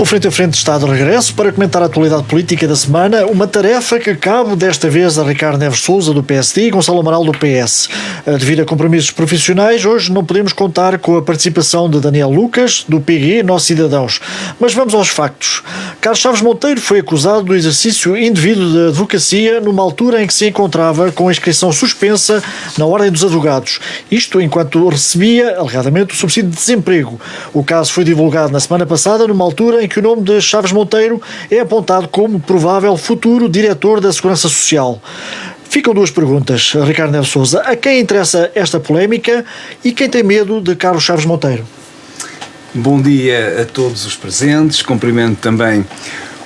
O Frente a Frente está de regresso para comentar a atualidade política da semana, uma tarefa que cabe desta vez a Ricardo Neves Sousa, do PSD, e Gonçalo Amaral, do PS. Devido a compromissos profissionais, hoje não podemos contar com a participação de Daniel Lucas, do PG, Nossos Cidadãos. Mas vamos aos factos. Carlos Chaves Monteiro foi acusado do exercício indevido de advocacia numa altura em que se encontrava com a inscrição suspensa na Ordem dos Advogados. Isto enquanto recebia, alegadamente, o subsídio de desemprego. O caso foi divulgado na semana passada, numa altura em que o nome de Chaves Monteiro é apontado como provável futuro diretor da Segurança Social. Ficam duas perguntas, Ricardo Neves Sousa. A quem interessa esta polémica e quem tem medo de Carlos Chaves Monteiro? Bom dia a todos os presentes, cumprimento também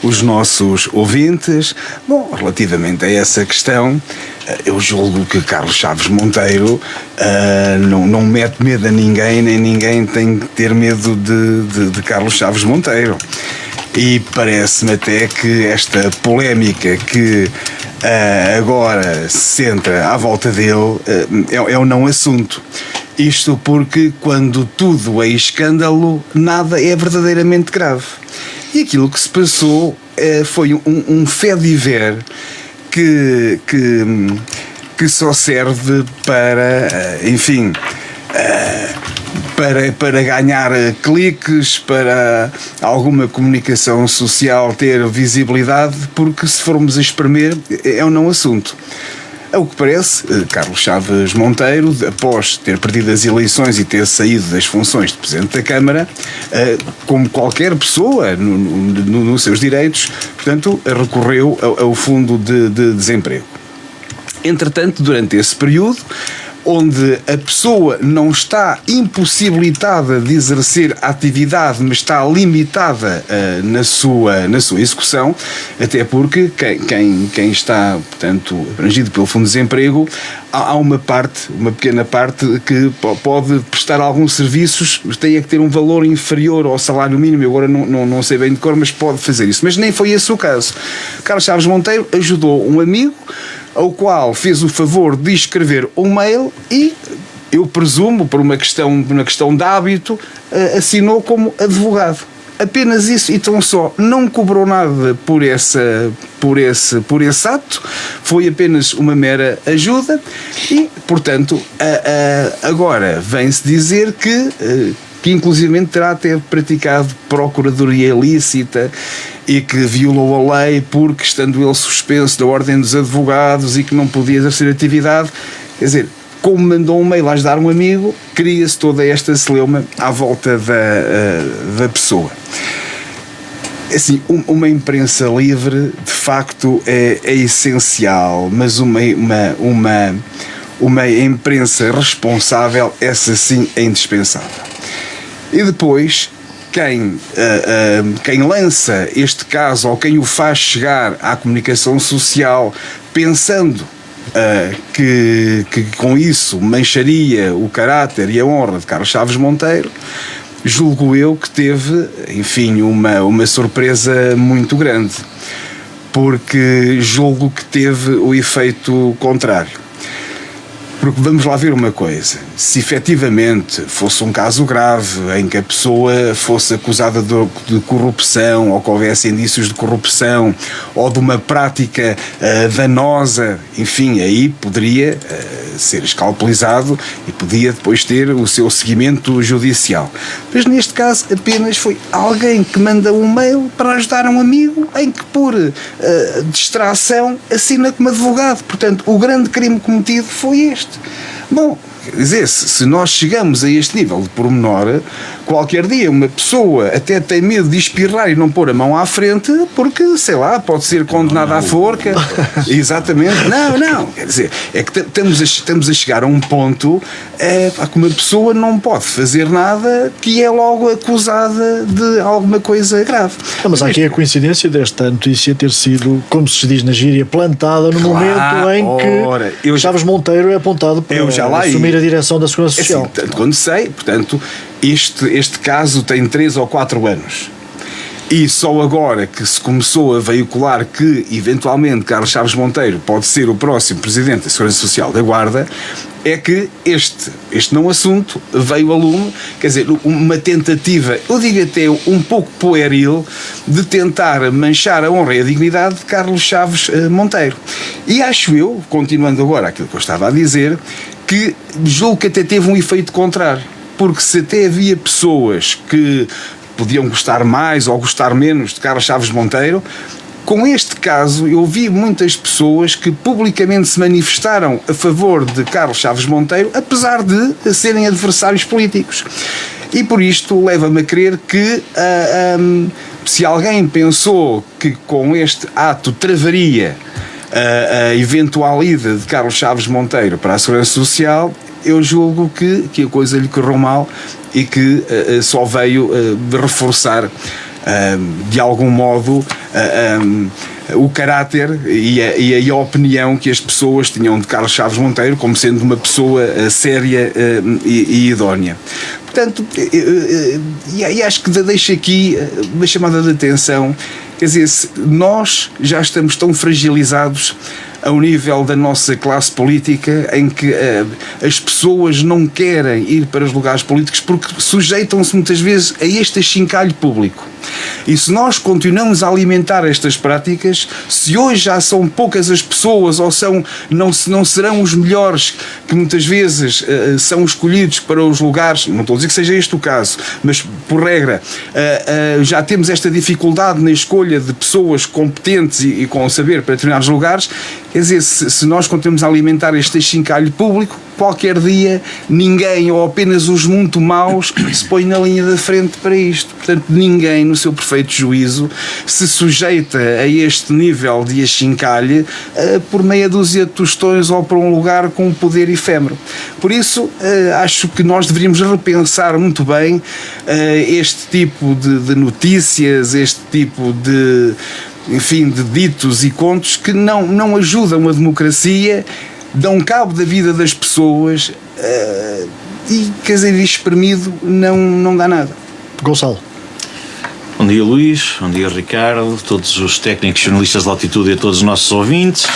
os nossos ouvintes. Bom, relativamente a essa questão, eu julgo que Carlos Chaves Monteiro não mete medo a ninguém, nem ninguém tem que ter medo de Carlos Chaves Monteiro. E parece-me até que esta polémica que agora se centra à volta dele é um não assunto. Isto porque quando tudo é escândalo, nada é verdadeiramente grave. E aquilo que se passou foi um fé-diver que só serve para, enfim, para ganhar cliques, para alguma comunicação social ter visibilidade, porque se formos a espremer é um não assunto. Ao que parece, Carlos Chaves Monteiro, após ter perdido as eleições e ter saído das funções de Presidente da Câmara, como qualquer pessoa nos seus direitos, portanto, recorreu ao Fundo de Desemprego. Entretanto, durante esse período, onde a pessoa não está impossibilitada de exercer a atividade, mas está limitada na sua execução, até porque quem está, portanto, abrangido pelo Fundo de Desemprego, há uma pequena parte que pode prestar alguns serviços, tem que ter um valor inferior ao salário mínimo. Eu agora não sei bem de cor, mas pode fazer isso. Mas nem foi esse o caso. Carlos Chaves Monteiro ajudou um amigo, ao qual fez o favor de escrever um mail e, eu presumo, por uma questão de hábito, assinou como advogado. Apenas isso, e tão só, não cobrou nada por esse ato, foi apenas uma mera ajuda e, portanto, agora vem-se dizer que inclusivamente terá até praticado procuradoria ilícita e que violou a lei porque, estando ele suspenso da Ordem dos Advogados e que não podia exercer atividade. Quer dizer, como mandou um mail a ajudar um amigo, cria-se toda esta celeuma à volta da pessoa. Assim, uma imprensa livre, de facto, é essencial, mas uma imprensa responsável, essa sim é indispensável. E depois, quem lança este caso ou quem o faz chegar à comunicação social pensando que com isso mancharia o caráter e a honra de Carlos Chaves Monteiro, julgo eu que teve, enfim, uma surpresa muito grande, porque julgo que teve o efeito contrário. Porque vamos lá ver uma coisa, se efetivamente fosse um caso grave em que a pessoa fosse acusada de corrupção ou que houvesse indícios de corrupção ou de uma prática danosa, enfim, aí poderia ser escalpelizado e podia depois ter o seu seguimento judicial. Mas neste caso apenas foi alguém que manda um mail para ajudar um amigo em que por distração assina como advogado. Portanto, o grande crime cometido foi este. Bom, quer dizer, se nós chegamos a este nível de pormenor, qualquer dia uma pessoa até tem medo de espirrar e não pôr a mão à frente porque, sei lá, pode ser condenada à forca. Exatamente. Não. Quer dizer, é que estamos a chegar a um ponto que uma pessoa não pode fazer nada que é logo acusada de alguma coisa grave. Mas há aqui a coincidência desta notícia ter sido, como se diz na gíria, plantada no momento em que Chaves Monteiro é apontado para assumir a direção da Segurança Social. Assim, tanto quando sei, portanto, este caso tem 3 ou 4 anos. E só agora que se começou a veicular que, eventualmente, Carlos Chaves Monteiro pode ser o próximo Presidente da Segurança Social da Guarda, é que este não assunto veio a lume, quer dizer, uma tentativa, eu digo até um pouco pueril, de tentar manchar a honra e a dignidade de Carlos Chaves Monteiro. E acho eu, continuando agora aquilo que eu estava a dizer, que julgo que até teve um efeito contrário, porque se até havia pessoas que podiam gostar mais ou gostar menos de Carlos Chaves Monteiro, com este caso eu vi muitas pessoas que publicamente se manifestaram a favor de Carlos Chaves Monteiro, apesar de serem adversários políticos. E por isto leva-me a crer que se alguém pensou que com este ato travaria a eventual ida de Carlos Chaves Monteiro para a Segurança Social, eu julgo que a coisa lhe correu mal e que só veio reforçar de algum modo o caráter e a opinião que as pessoas tinham de Carlos Chaves Monteiro como sendo uma pessoa séria e idónea. Portanto, e acho que deixo aqui uma chamada de atenção, quer dizer, nós já estamos tão fragilizados ao nível da nossa classe política em que as pessoas não querem ir para os lugares políticos porque sujeitam-se muitas vezes a este achincalho público. E se nós continuamos a alimentar estas práticas, se hoje já são poucas as pessoas ou não serão os melhores que muitas vezes são escolhidos para os lugares, não estou a dizer que seja este o caso, mas por regra já temos esta dificuldade na escolha de pessoas competentes e com saber para determinados lugares, quer dizer, se nós continuamos a alimentar este achincalho público, qualquer dia ninguém ou apenas os muito maus se põe na linha da frente para isto. Portanto, ninguém no seu perfeito juízo se sujeita a este nível de achincalhe por meia dúzia de tostões ou por um lugar com um poder efêmero. Por isso, acho que nós deveríamos repensar muito bem este tipo de notícias, este tipo de ditos e contos que não ajudam a democracia, dão cabo da vida das pessoas e, quer dizer, espremido não dá nada. Gonçalo. Bom dia, Luís, bom dia, Ricardo, todos os técnicos jornalistas de altitude e a todos os nossos ouvintes.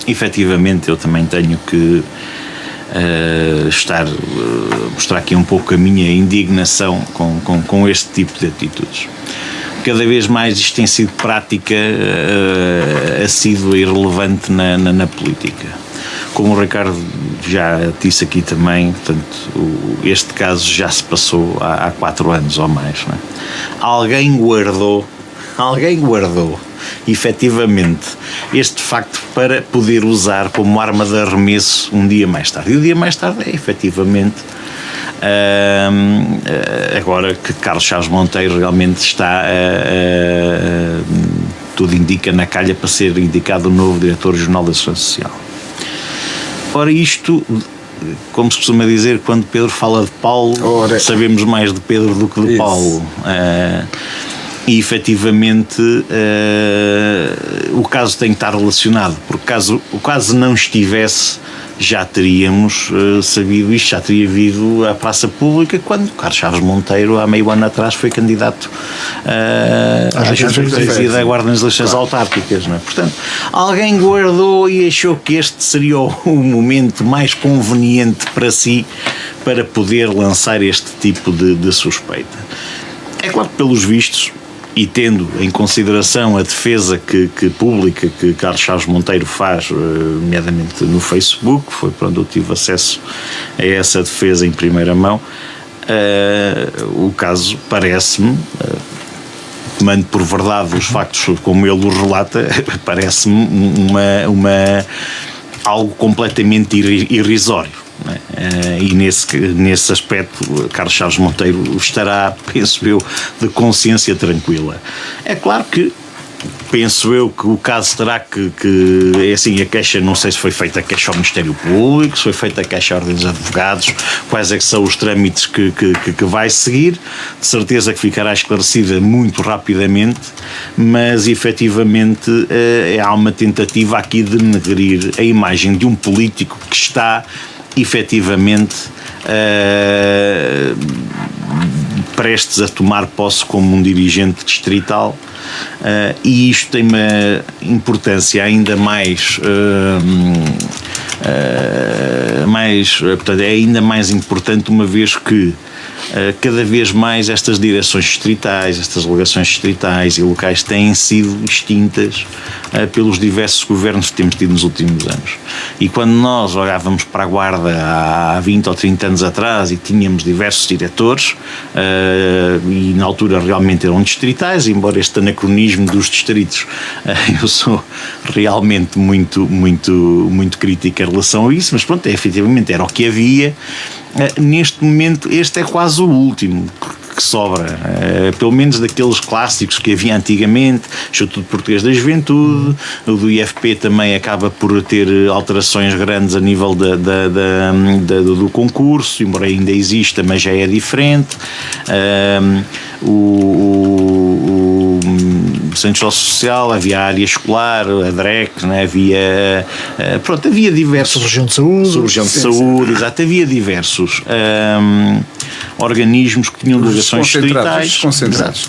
Efetivamente, eu também tenho que mostrar aqui um pouco a minha indignação com este tipo de atitudes. Cada vez mais isto tem sido prática assídua e relevante na política. Como o Ricardo já disse aqui também, portanto, este caso já se passou há 4 anos ou mais. Não é? Alguém guardou, efetivamente, este facto para poder usar como arma de arremesso um dia mais tarde. E o dia mais tarde é, efetivamente, agora que Carlos Chaves Monteiro realmente está, tudo indica na calha para ser indicado o novo diretor regional da Segurança Social. Ora, isto, como se costuma dizer, quando Pedro fala de Paulo, sabemos mais de Pedro do que de Paulo. E efetivamente o caso tem que estar relacionado, porque caso o caso não estivesse, já teríamos sabido isto, já teria havido a praça pública quando Carlos Chaves Monteiro, há meio ano atrás, foi candidato à presidência da Guarda nas eleições autárquicas, não é? Portanto, alguém guardou e achou que este seria o momento mais conveniente para si para poder lançar este tipo de suspeita. É claro que, pelos vistos, e tendo em consideração a defesa pública que Carlos Chaves Monteiro faz, nomeadamente no Facebook, foi para onde eu tive acesso a essa defesa em primeira mão, o caso parece-me, tomando por verdade os factos como ele os relata, parece-me algo completamente irrisório. E nesse aspecto Carlos Chaves Monteiro estará, penso eu, de consciência tranquila. É claro que penso eu que o caso terá que é assim, a queixa, não sei se foi feita a queixa ao Ministério Público, se foi feita a queixa à Ordem dos Advogados, quais é que são os trâmites que vai seguir, de certeza que ficará esclarecida muito rapidamente, mas efetivamente há uma tentativa aqui de denegrir a imagem de um político que está efetivamente prestes a tomar posse como um dirigente distrital, e isto tem uma importância ainda portanto, é ainda mais importante, uma vez que cada vez mais estas direções distritais, estas delegações distritais e locais têm sido extintas pelos diversos governos que temos tido nos últimos anos. E quando nós olhávamos para a Guarda há 20 ou 30 anos atrás e tínhamos diversos diretores, e na altura realmente eram distritais, embora este anacronismo dos distritos, eu sou realmente muito crítico em relação a isso, mas pronto, efetivamente era o que havia. Neste momento este é quase o último que sobra, pelo menos daqueles clássicos que havia antigamente. Instituto Português da Juventude, o do IFP também acaba por ter alterações grandes a nível do concurso, embora ainda exista, mas já é diferente. O Centro Social, havia a área escolar, a DREC, né? havia diversos. Região de Saúde. Região de Saúde, exato. Havia diversos organismos que tinham delegações distritais.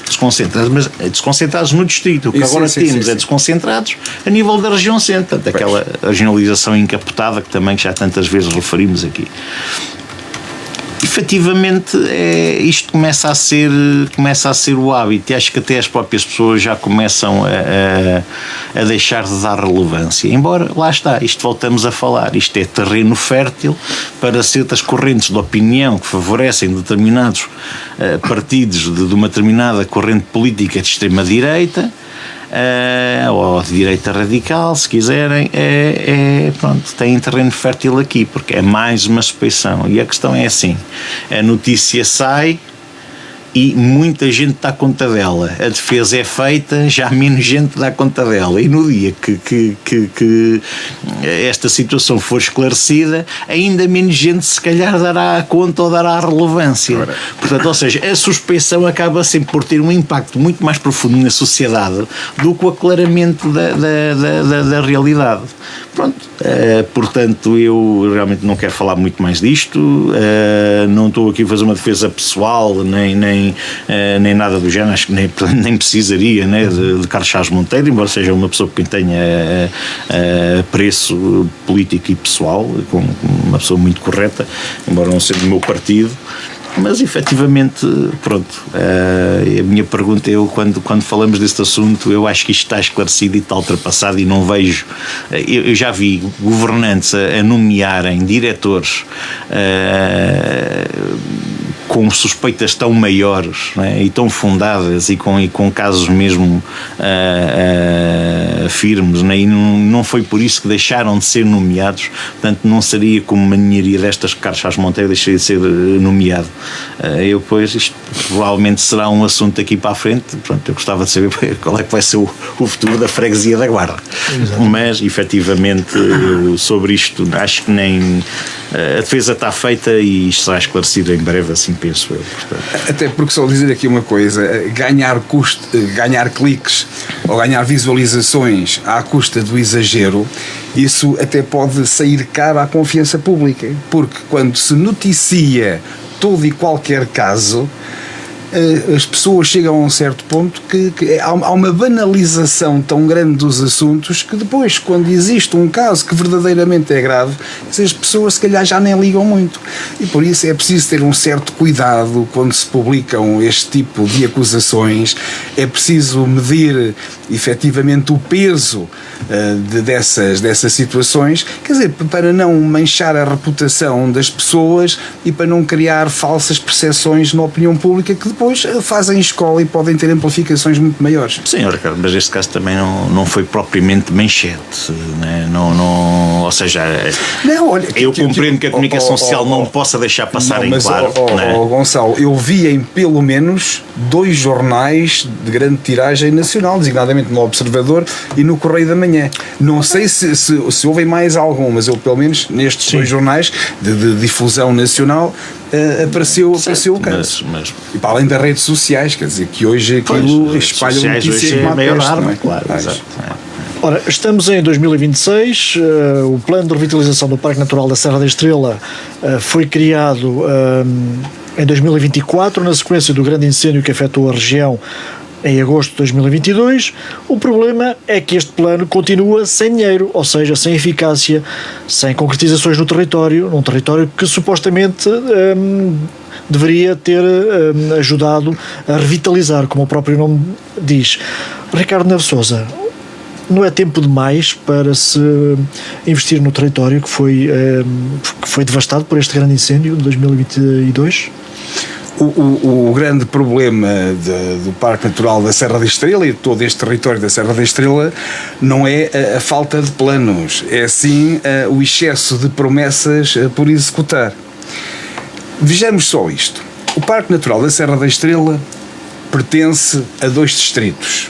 Desconcentrados, mas desconcentrados no distrito. O que agora temos é desconcentrados a nível da região centro. Portanto, aquela regionalização encapotada que já tantas vezes referimos aqui. Efetivamente, isto começa a ser o hábito, e acho que até as próprias pessoas já começam a deixar de dar relevância. Embora, lá está, isto voltamos a falar, isto é terreno fértil para certas correntes de opinião que favorecem determinados partidos de uma determinada corrente política de extrema-direita, ou de direita radical, se quiserem, pronto, tem terreno fértil aqui, porque é mais uma suspeição. E a questão é assim: a notícia sai e muita gente dá conta dela, a defesa é feita, já menos gente dá conta dela, e no dia que esta situação for esclarecida, ainda menos gente se calhar dará conta ou dará relevância. Portanto, ou seja, a suspeição acaba sempre por ter um impacto muito mais profundo na sociedade do que o aclaramento da realidade. Pronto, portanto, eu realmente não quero falar muito mais disto, não estou aqui a fazer uma defesa pessoal, nem nada do género, acho que nem precisaria, né, de Carlos Chaves Monteiro, embora seja uma pessoa que tenha apreço político e pessoal, uma pessoa muito correta, embora não seja do meu partido. Mas efetivamente, pronto, a minha pergunta é: quando falamos deste assunto, eu acho que isto está esclarecido e está ultrapassado, e não vejo. Eu já vi governantes a nomearem diretores com suspeitas tão maiores, né, e tão fundadas, e com casos mesmo firmes, né, e não foi por isso que deixaram de ser nomeados. Portanto, não seria como uma ninharia destas que Carlos Chaves Monteiro deixaria de ser nomeado. Isto provavelmente será um assunto daqui para a frente. Pronto, eu gostava de saber qual é que vai ser o futuro da freguesia da Guarda. Exato. Mas, efetivamente, sobre isto, acho que nem a defesa está feita e isto será esclarecido em breve, assim penso eu. Portanto. Até porque, só dizer aqui uma coisa: ganhar cliques ou ganhar visualizações à custa do exagero, isso até pode sair caro à confiança pública, porque quando se noticia todo e qualquer caso, as pessoas chegam a um certo ponto que há uma banalização tão grande dos assuntos, que depois, quando existe um caso que verdadeiramente é grave, as pessoas se calhar já nem ligam muito. E por isso é preciso ter um certo cuidado quando se publicam este tipo de acusações. É preciso medir efetivamente o peso dessas situações, quer dizer, para não manchar a reputação das pessoas e para não criar falsas percepções na opinião pública, que depois fazem escola e podem ter amplificações muito maiores. Sim, Ricardo, mas este caso também não foi propriamente manchete, né? Ou seja, eu compreendo que a comunicação social não possa deixar passar em claro. Gonçalo, eu vi em pelo menos 2 jornais de grande tiragem nacional, designadamente no Observador e no Correio da Manhã. Não sei se houve mais algum, mas eu, pelo menos nestes 2 jornais de difusão nacional, apareceu o caso. Mas... E para além das redes sociais, quer dizer que hoje aquilo espalha notícias como a peste, não é? Claro, exato. Ora, estamos em 2026, o plano de revitalização do Parque Natural da Serra da Estrela foi criado em 2024, na sequência do grande incêndio que afetou a região em agosto de 2022, o problema é que este plano continua sem dinheiro, ou seja, sem eficácia, sem concretizações no território, num território que supostamente deveria ter ajudado a revitalizar, como o próprio nome diz. Ricardo Neves Sousa, não é tempo demais para se investir no território que foi devastado por este grande incêndio de 2022? O grande problema do Parque Natural da Serra da Estrela e de todo este território da Serra da Estrela não é a falta de planos, é sim o excesso de promessas por executar. Vejamos só isto. O Parque Natural da Serra da Estrela pertence a 2 distritos,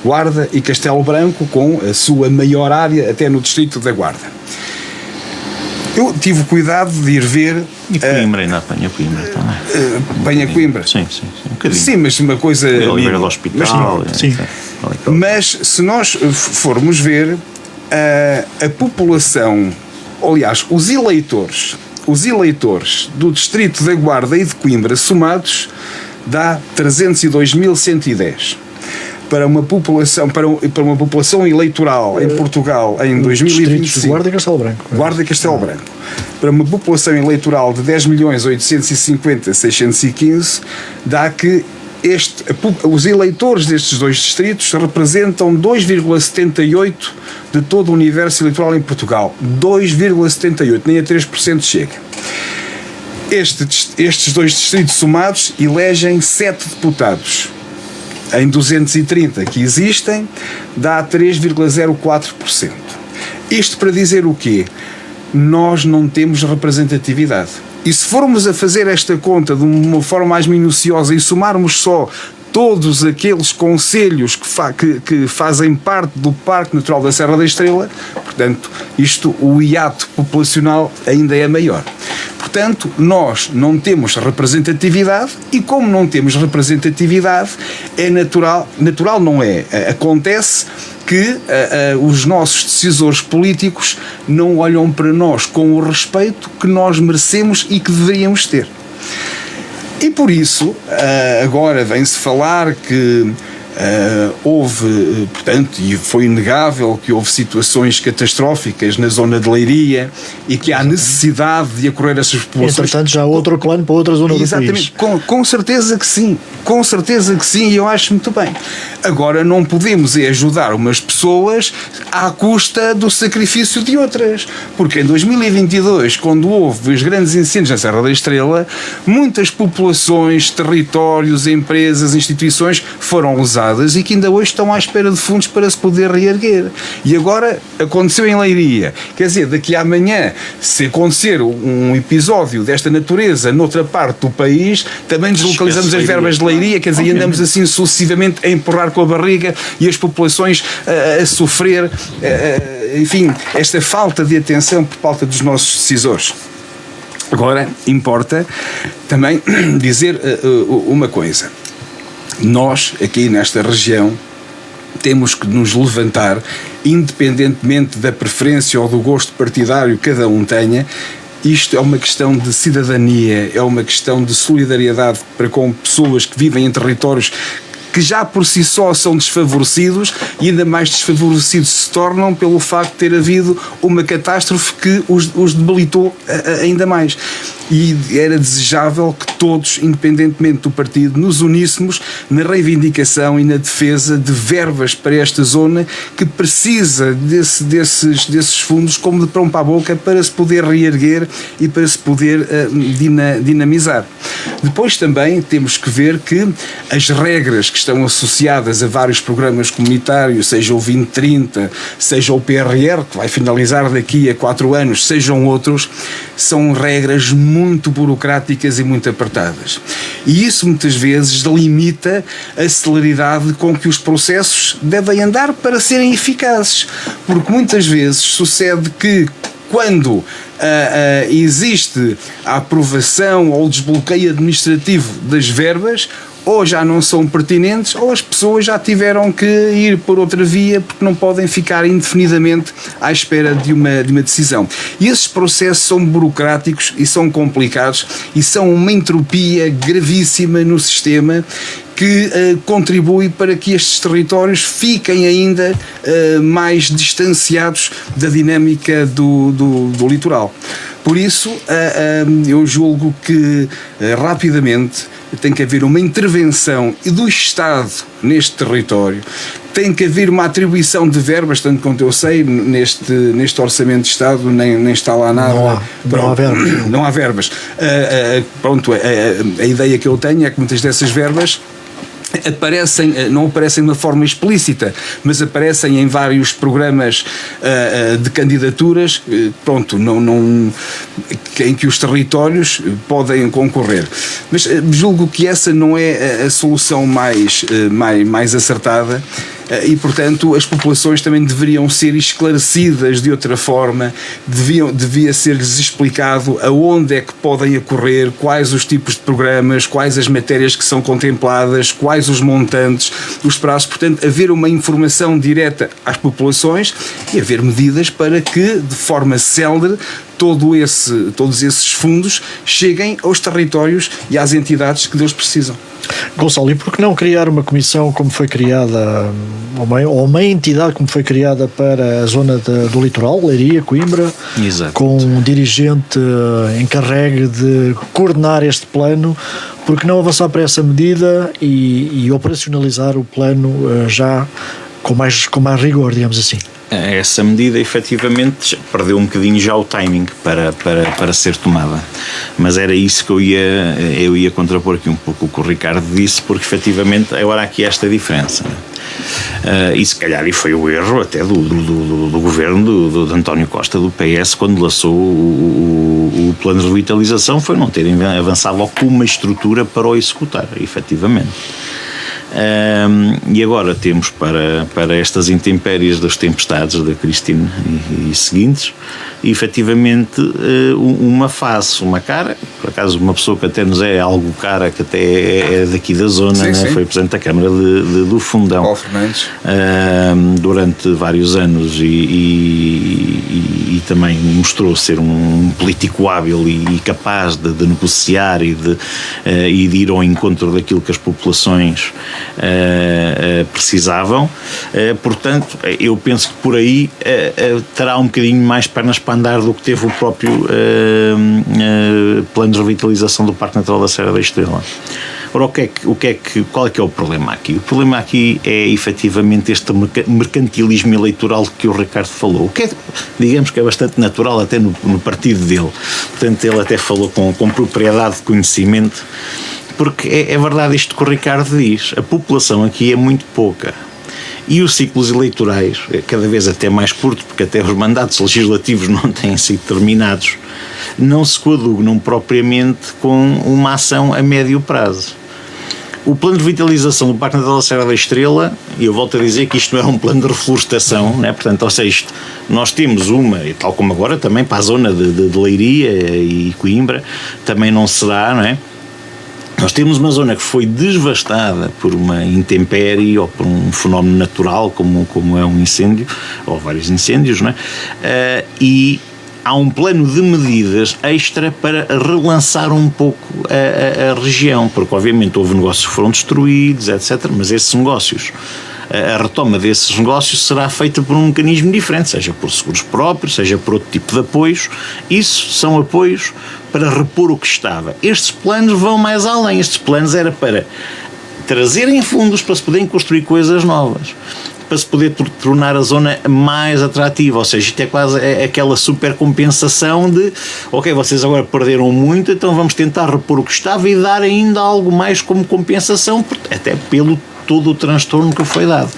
Guarda e Castelo Branco, com a sua maior área até no distrito da Guarda. Eu tive o cuidado de ir ver... E Coimbra ainda apanha Coimbra também. Bem a Coimbra? Sim, um bocadinho. Sim, mas uma coisa... Oliveira do Hospital. Mas se nós formos ver a população, aliás, os eleitores do distrito da Guarda e de Coimbra somados dá 302.110. Para uma população eleitoral em Portugal em 2025, Guarda e Castelo Branco. Guarda e Castelo Branco, para uma população eleitoral de 10.850.615, dá que os eleitores destes 2 distritos representam 2,78% de todo o universo eleitoral em Portugal. 2,78%, nem a 3% chega. Estes 2 distritos somados elegem 7 deputados. Em 230 que existem, dá 3,04%. Isto para dizer o quê? Nós não temos representatividade. E se formos a fazer esta conta de uma forma mais minuciosa e somarmos só todos aqueles concelhos que fazem parte do Parque Natural da Serra da Estrela, portanto, o hiato populacional ainda é maior. Portanto, nós não temos representatividade e, como não temos representatividade, é natural não é, acontece que os nossos decisores políticos não olham para nós com o respeito que nós merecemos e que deveríamos ter. E por isso, agora vem-se falar que houve, portanto, e foi inegável que houve situações catastróficas na zona de Leiria e que há necessidade de acolher essas populações. Entretanto, já há outro plano para outra zona do país. Exatamente, com certeza que sim, e eu acho muito bem. Agora, não podemos ajudar umas pessoas à custa do sacrifício de outras, porque em 2022, quando houve os grandes incêndios na Serra da Estrela, muitas populações, territórios, empresas, instituições foram usadas e que ainda hoje estão à espera de fundos para se poder reerguer. E agora aconteceu em Leiria. Quer dizer, daqui a amanhã, se acontecer um episódio desta natureza noutra parte do país, também deslocalizamos as verbas de Leiria, quer dizer, e andamos assim sucessivamente a empurrar com a barriga e as populações a sofrer, enfim, esta falta de atenção por parte dos nossos decisores. Agora, importa também dizer uma coisa. Nós, aqui nesta região, temos que nos levantar, independentemente da preferência ou do gosto partidário que cada um tenha. Isto é uma questão de cidadania, é uma questão de solidariedade para com pessoas que vivem em territórios que já por si só são desfavorecidos e ainda mais desfavorecidos se tornam pelo facto de ter havido uma catástrofe que os debilitou ainda mais. E era desejável que todos, independentemente do partido, nos uníssemos na reivindicação e na defesa de verbas para esta zona que precisa desses fundos como de pão para a boca para se poder reerguer e para se poder dinamizar. Depois também temos que ver que as regras que estão associadas a vários programas comunitários, seja o 2030, seja o PRR, que vai finalizar daqui a 4 anos, sejam outros, são regras muito burocráticas e muito apertadas. E isso muitas vezes limita a celeridade com que os processos devem andar para serem eficazes. Porque muitas vezes sucede que quando existe a aprovação ou o desbloqueio administrativo das verbas, ou já não são pertinentes, ou as pessoas já tiveram que ir por outra via porque não podem ficar indefinidamente à espera de uma decisão. E esses processos são burocráticos e são complicados e são uma entropia gravíssima no sistema que contribui para que estes territórios fiquem ainda mais distanciados da dinâmica do litoral. Por isso, eu julgo que rapidamente tem que haver uma intervenção do Estado neste território, tem que haver uma atribuição de verbas, tanto quanto eu sei, neste Orçamento de Estado nem está lá nada. Não há verbas. Não há verbas. Pronto, a ideia que eu tenho é que muitas dessas verbas não aparecem de uma forma explícita, mas aparecem em vários programas de candidaturas, pronto, em que os territórios podem concorrer. Mas julgo que essa não é a solução mais acertada. E, portanto, as populações também deveriam ser esclarecidas de outra forma, devia ser-lhes explicado aonde é que podem ocorrer, quais os tipos de programas, quais as matérias que são contempladas, quais os montantes, os prazos, portanto, haver uma informação direta às populações e haver medidas para que, de forma célere, todos esses fundos cheguem aos territórios e às entidades que deles precisam. Gonçalo, e por que não criar uma comissão como foi criada, ou uma entidade como foi criada para a zona do litoral, Leiria, Coimbra, Exato, com um dirigente encarregue de coordenar este plano? Por que não avançar para essa medida e operacionalizar o plano já com mais rigor, digamos assim? Essa medida efetivamente perdeu um bocadinho já o timing para ser tomada, mas era isso que eu ia contrapor aqui um pouco o que o Ricardo disse, porque efetivamente agora há aqui esta diferença, e se calhar e foi o erro até do governo de António Costa, do PS, quando lançou o plano de revitalização, foi não terem avançado logo com uma estrutura para o executar, efetivamente. E agora temos para estas intempéries das tempestades da Cristina e seguintes, efetivamente uma face, uma cara, por acaso uma pessoa que até nos é algo cara, que até é daqui da zona, sim, né? sim. Foi Presidente da Câmara do Fundão, Paulo Fernandes, durante vários anos e também mostrou ser um político hábil e capaz de negociar e de ir ao encontro daquilo que as populações precisavam. Portanto, eu penso que por aí terá um bocadinho mais pernas para andar do que teve o próprio plano de revitalização do Parque Natural da Serra da Estrela. Ora, qual é que é o problema aqui? O problema aqui é efetivamente este mercantilismo eleitoral que o Ricardo falou, que digamos que é bastante natural até no partido dele. Portanto, ele até falou com propriedade de conhecimento, porque é verdade isto que o Ricardo diz, a população aqui é muito pouca. E os ciclos eleitorais, cada vez até mais curtos, porque até os mandatos legislativos não têm sido terminados, não se coadunam propriamente com uma ação a médio prazo. O plano de revitalização do Parque Natural da Serra da Estrela, e eu volto a dizer que isto não é um plano de reflorestação, né? Portanto, ou seja, nós temos uma, e tal como agora também para a zona de Leiria e Coimbra, também não será, não é? Nós temos uma zona que foi devastada por uma intempérie ou por um fenómeno natural, como é um incêndio, ou vários incêndios, não é? E há um plano de medidas extra para relançar um pouco a região, porque obviamente houve negócios que foram destruídos, etc., mas esses negócios, a retoma desses negócios será feita por um mecanismo diferente, seja por seguros próprios, seja por outro tipo de apoios. Isso são apoios para repor o que estava. Estes planos vão mais além. Estes planos era para trazerem fundos para se poderem construir coisas novas, para se poder tornar a zona mais atrativa, ou seja, isto é quase aquela supercompensação de, ok, vocês agora perderam muito, então vamos tentar repor o que estava e dar ainda algo mais como compensação, até pelo todo o transtorno que foi dado.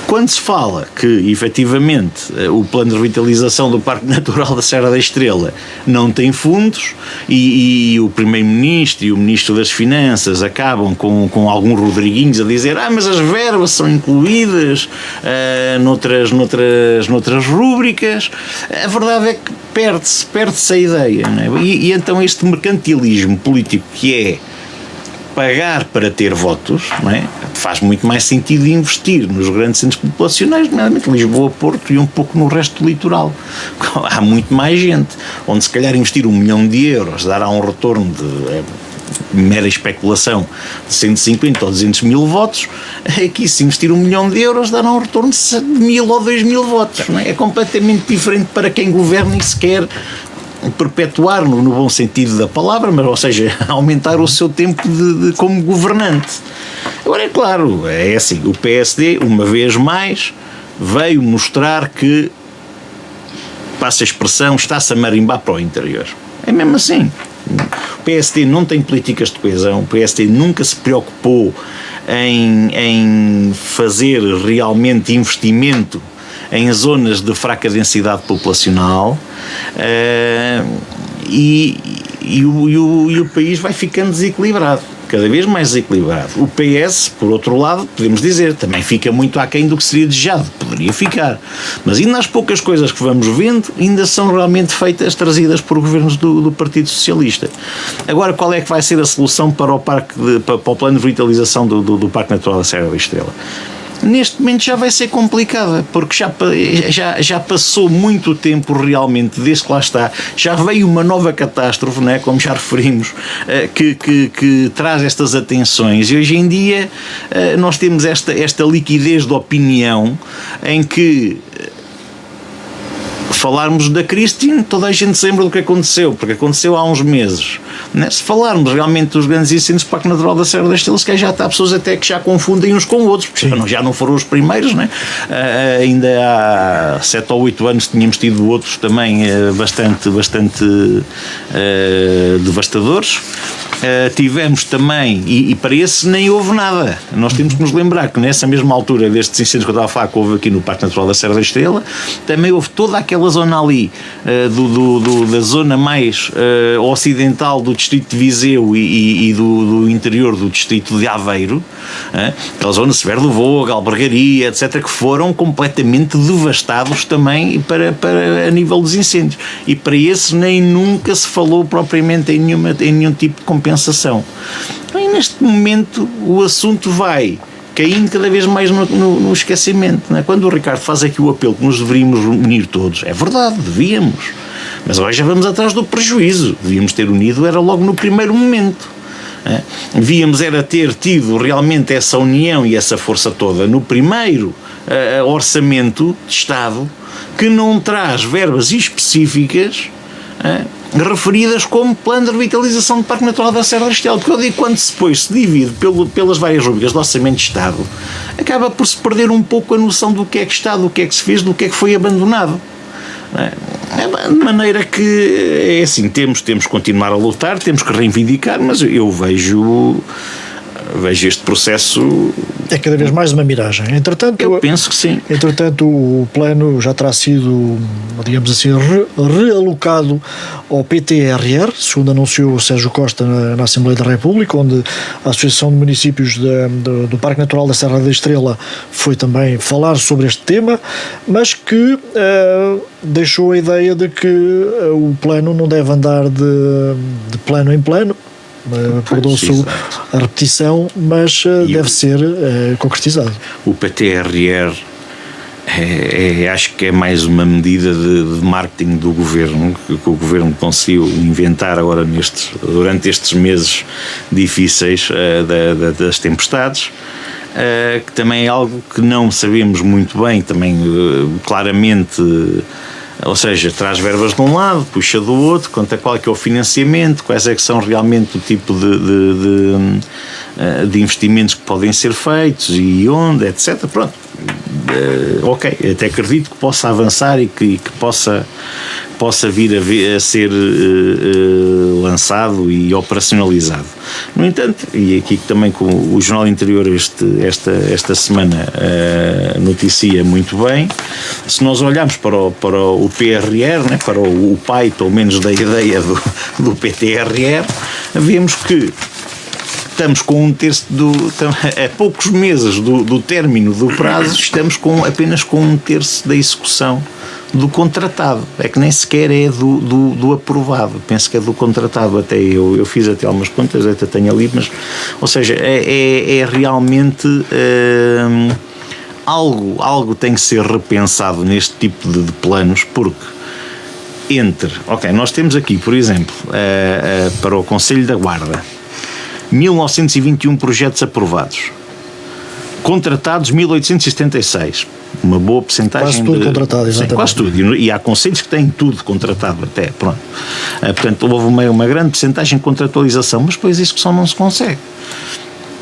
Quando se fala que, efetivamente, o plano de revitalização do Parque Natural da Serra da Estrela não tem fundos e o Primeiro-Ministro e o Ministro das Finanças acabam com alguns Rodriguinhos a dizer mas as verbas são incluídas noutras rúbricas, a verdade é que perde-se a ideia, não é? E então este mercantilismo político que é pagar para ter votos, não é? Faz muito mais sentido investir nos grandes centros populacionais, nomeadamente Lisboa, Porto e um pouco no resto do litoral. Há muito mais gente, onde se calhar investir 1 milhão de euros dará um retorno de mera especulação de 150 ou 200 mil votos. Aqui, se investir 1 milhão de euros, dará um retorno de 1.000 ou 2.000 votos. Não é? É completamente diferente para quem governa e se quer perpetuar no bom sentido da palavra, mas, ou seja, aumentar o seu tempo como governante. Agora, é claro, é assim, o PSD, uma vez mais, veio mostrar que, passa a expressão, está-se a marimbar para o interior. É mesmo assim. O PSD não tem políticas de coesão, o PSD nunca se preocupou em fazer realmente investimento em zonas de fraca densidade populacional, e o país vai ficando desequilibrado, cada vez mais desequilibrado. O PS, por outro lado, podemos dizer, também fica muito aquém do que seria desejado, poderia ficar, mas ainda as poucas coisas que vamos vendo ainda são realmente trazidas por governos do Partido Socialista. Agora, qual é que vai ser a solução para o plano de revitalização do Parque Natural da Serra da Estrela? Neste momento já vai ser complicada, porque já passou muito tempo realmente desde que lá está, já veio uma nova catástrofe, não é? Como já referimos, que traz estas atenções, e hoje em dia nós temos esta liquidez de opinião em que falarmos da Christine, toda a gente se lembra do que aconteceu, porque aconteceu há uns meses. Né? Se falarmos realmente dos grandes incêndios do Parque Natural da Serra da Estrela, se calhar já há pessoas até que já confundem uns com outros, porque já não foram os primeiros, né? Ainda há 7 ou 8 anos tínhamos tido outros também bastante devastadores. Tivemos também, e para esse nem houve nada. Nós temos que nos lembrar que nessa mesma altura destes incêndios que eu estava a falar, que houve aqui no Parque Natural da Serra da Estrela, também houve toda aquela zona ali, da zona mais ocidental do distrito de Viseu e do interior do distrito de Aveiro, aquela zona de Severo do Vogo, Albergaria, etc., que foram completamente devastados também a nível dos incêndios. E para esses nem nunca se falou propriamente em nenhum tipo de compensação. E neste momento o assunto vai caindo cada vez mais no esquecimento. Não é? Quando o Ricardo faz aqui o apelo que nos deveríamos unir todos, é verdade, devíamos, mas agora já vamos atrás do prejuízo. Devíamos ter unido, era logo no primeiro momento. Devíamos era ter tido realmente essa união e essa força toda no primeiro orçamento de Estado, que não traz verbas específicas referidas como plano de revitalização do Parque Natural da Serra da Estrela, porque eu digo, quando depois se divide pelas várias rubricas do Orçamento de Estado, acaba por se perder um pouco a noção do que é que está, do que é que se fez, do que é que foi abandonado. De maneira que é assim, temos que continuar a lutar, temos que reivindicar, mas eu vejo este processo... É cada vez mais uma miragem. Entretanto, eu penso que sim. Entretanto, o plano já terá sido, digamos assim, realocado ao PTRR, segundo anunciou o Sérgio Costa na Assembleia da República, onde a Associação de Municípios do Parque Natural da Serra da Estrela foi também falar sobre este tema, mas que deixou a ideia de que o plano não deve andar de plano em plano. Perdoa-se a repetição, mas deve ser concretizado. O PTRR acho que é mais uma medida de marketing do governo, que o governo conseguiu inventar agora durante estes meses difíceis das tempestades, que também é algo que não sabemos muito bem, também claramente. Ou seja, traz verbas de um lado, puxa do outro, conta qual é que é o financiamento, quais é que são realmente o tipo de investimentos que podem ser feitos e onde, etc. Pronto, ok, até acredito que possa avançar e que possa vir a ser lançado e operacionalizado. No entanto, e aqui também com o Jornal Interior esta semana noticia muito bem, se nós olharmos para o PRR, né, para o pai, pelo menos, da ideia do PTRR, vemos que estamos com a poucos meses do término do prazo, estamos apenas com 1/3 da execução do contratado, é que nem sequer é do aprovado, penso que é do contratado. Até eu fiz até algumas contas, até tenho ali, mas, ou seja, é realmente algo tem que ser repensado neste tipo de planos, porque nós temos aqui, por exemplo, para o Conselho da Guarda, 1921 projetos aprovados, contratados 1876, uma boa percentagem. Quase tudo contratado, exatamente. Sim, quase tudo, e há conselhos que têm tudo contratado até, pronto. Portanto, houve uma grande percentagem de contratualização, mas depois isso só não se consegue.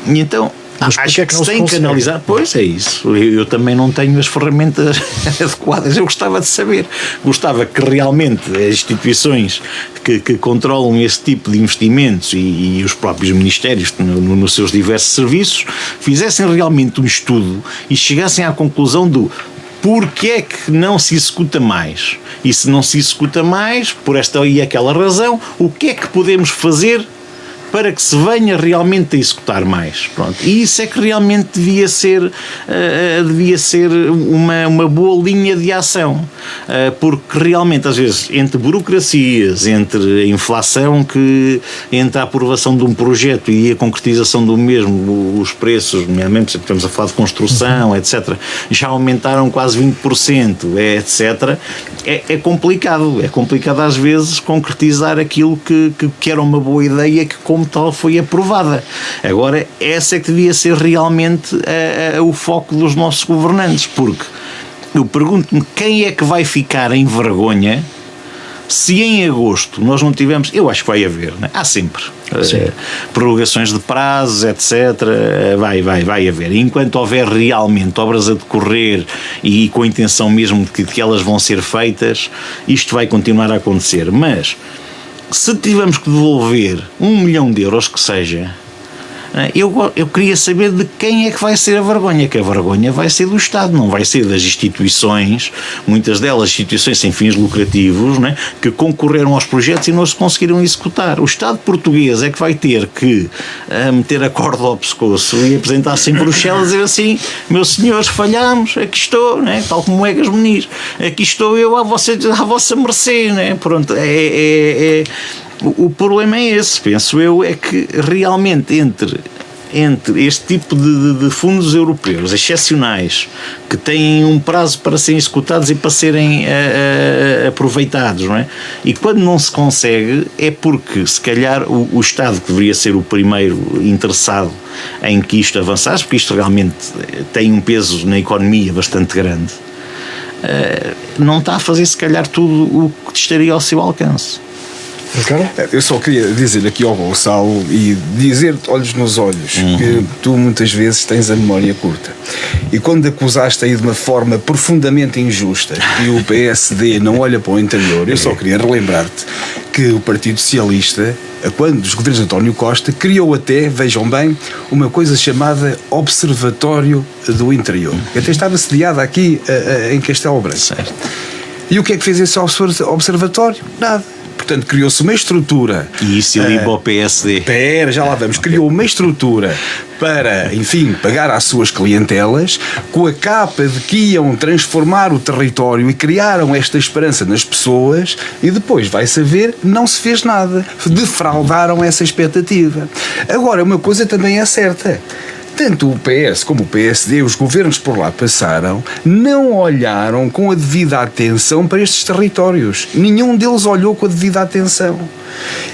E então, acho que se tem que analisar. Pois é isso, eu também não tenho as ferramentas adequadas. Eu gostava de saber, gostava que realmente as instituições que controlam esse tipo de investimentos e os próprios ministérios nos seus diversos serviços fizessem realmente um estudo e chegassem à conclusão do porque é que não se executa mais, e se não se executa mais por esta e aquela razão, o que é que podemos fazer para que se venha realmente a executar mais. Pronto. E isso é que realmente devia ser uma boa linha de ação, porque realmente às vezes entre burocracias, entre a inflação, entre a aprovação de um projeto e a concretização do mesmo, os preços, nomeadamente estamos a falar de construção, etc., já aumentaram quase 20%, etc., é complicado às vezes concretizar aquilo que era uma boa ideia, que como tal foi aprovada. Agora, essa é que devia ser realmente o foco dos nossos governantes, porque eu pergunto-me quem é que vai ficar em vergonha se em agosto nós não tivermos, eu acho que vai haver, né? Há sempre prorrogações de prazos, etc. Vai haver. E enquanto houver realmente obras a decorrer e com a intenção mesmo de que elas vão ser feitas, isto vai continuar a acontecer. Mas se tivermos que devolver 1 milhão de euros que seja, eu queria saber de quem é que vai ser a vergonha, que a vergonha vai ser do Estado, não vai ser das instituições, muitas delas instituições sem fins lucrativos, né, que concorreram aos projetos e não se conseguiram executar. O Estado português é que vai ter que meter a corda ao pescoço e apresentar-se em Bruxelas e dizer assim: meus senhores, falhámos, aqui estou, né, tal como Egas Muniz, aqui estou eu à vossa mercê, né? Pronto, o problema é esse, penso eu, é que realmente entre este tipo de fundos europeus excepcionais que têm um prazo para serem executados e para serem aproveitados, não é? E quando não se consegue é porque se calhar o Estado, que deveria ser o primeiro interessado em que isto avançasse, porque isto realmente tem um peso na economia bastante grande, não está a fazer se calhar tudo o que estaria ao seu alcance. Eu só queria dizer aqui ao Gonçalo e dizer-te olhos nos olhos que tu muitas vezes tens a memória curta, e quando acusaste aí de uma forma profundamente injusta que o PSD não olha para o interior, eu só queria relembrar-te que o Partido Socialista, quando dos governos de António Costa, criou até, vejam bem, uma coisa chamada Observatório do Interior, que até estava sediada aqui em Castelo Branco. Certo. E o que é que fez esse observatório? Nada. Portanto, criou-se uma estrutura. E isso ali para o PSD. Já lá vamos. Criou uma estrutura para, enfim, pagar às suas clientelas, com a capa de que iam transformar o território, e criaram esta esperança nas pessoas, e depois, vai-se ver, não se fez nada. Defraudaram essa expectativa. Agora, uma coisa também é certa. Tanto o PS como o PSD, os governos por lá passaram, não olharam com a devida atenção para estes territórios. Nenhum deles olhou com a devida atenção.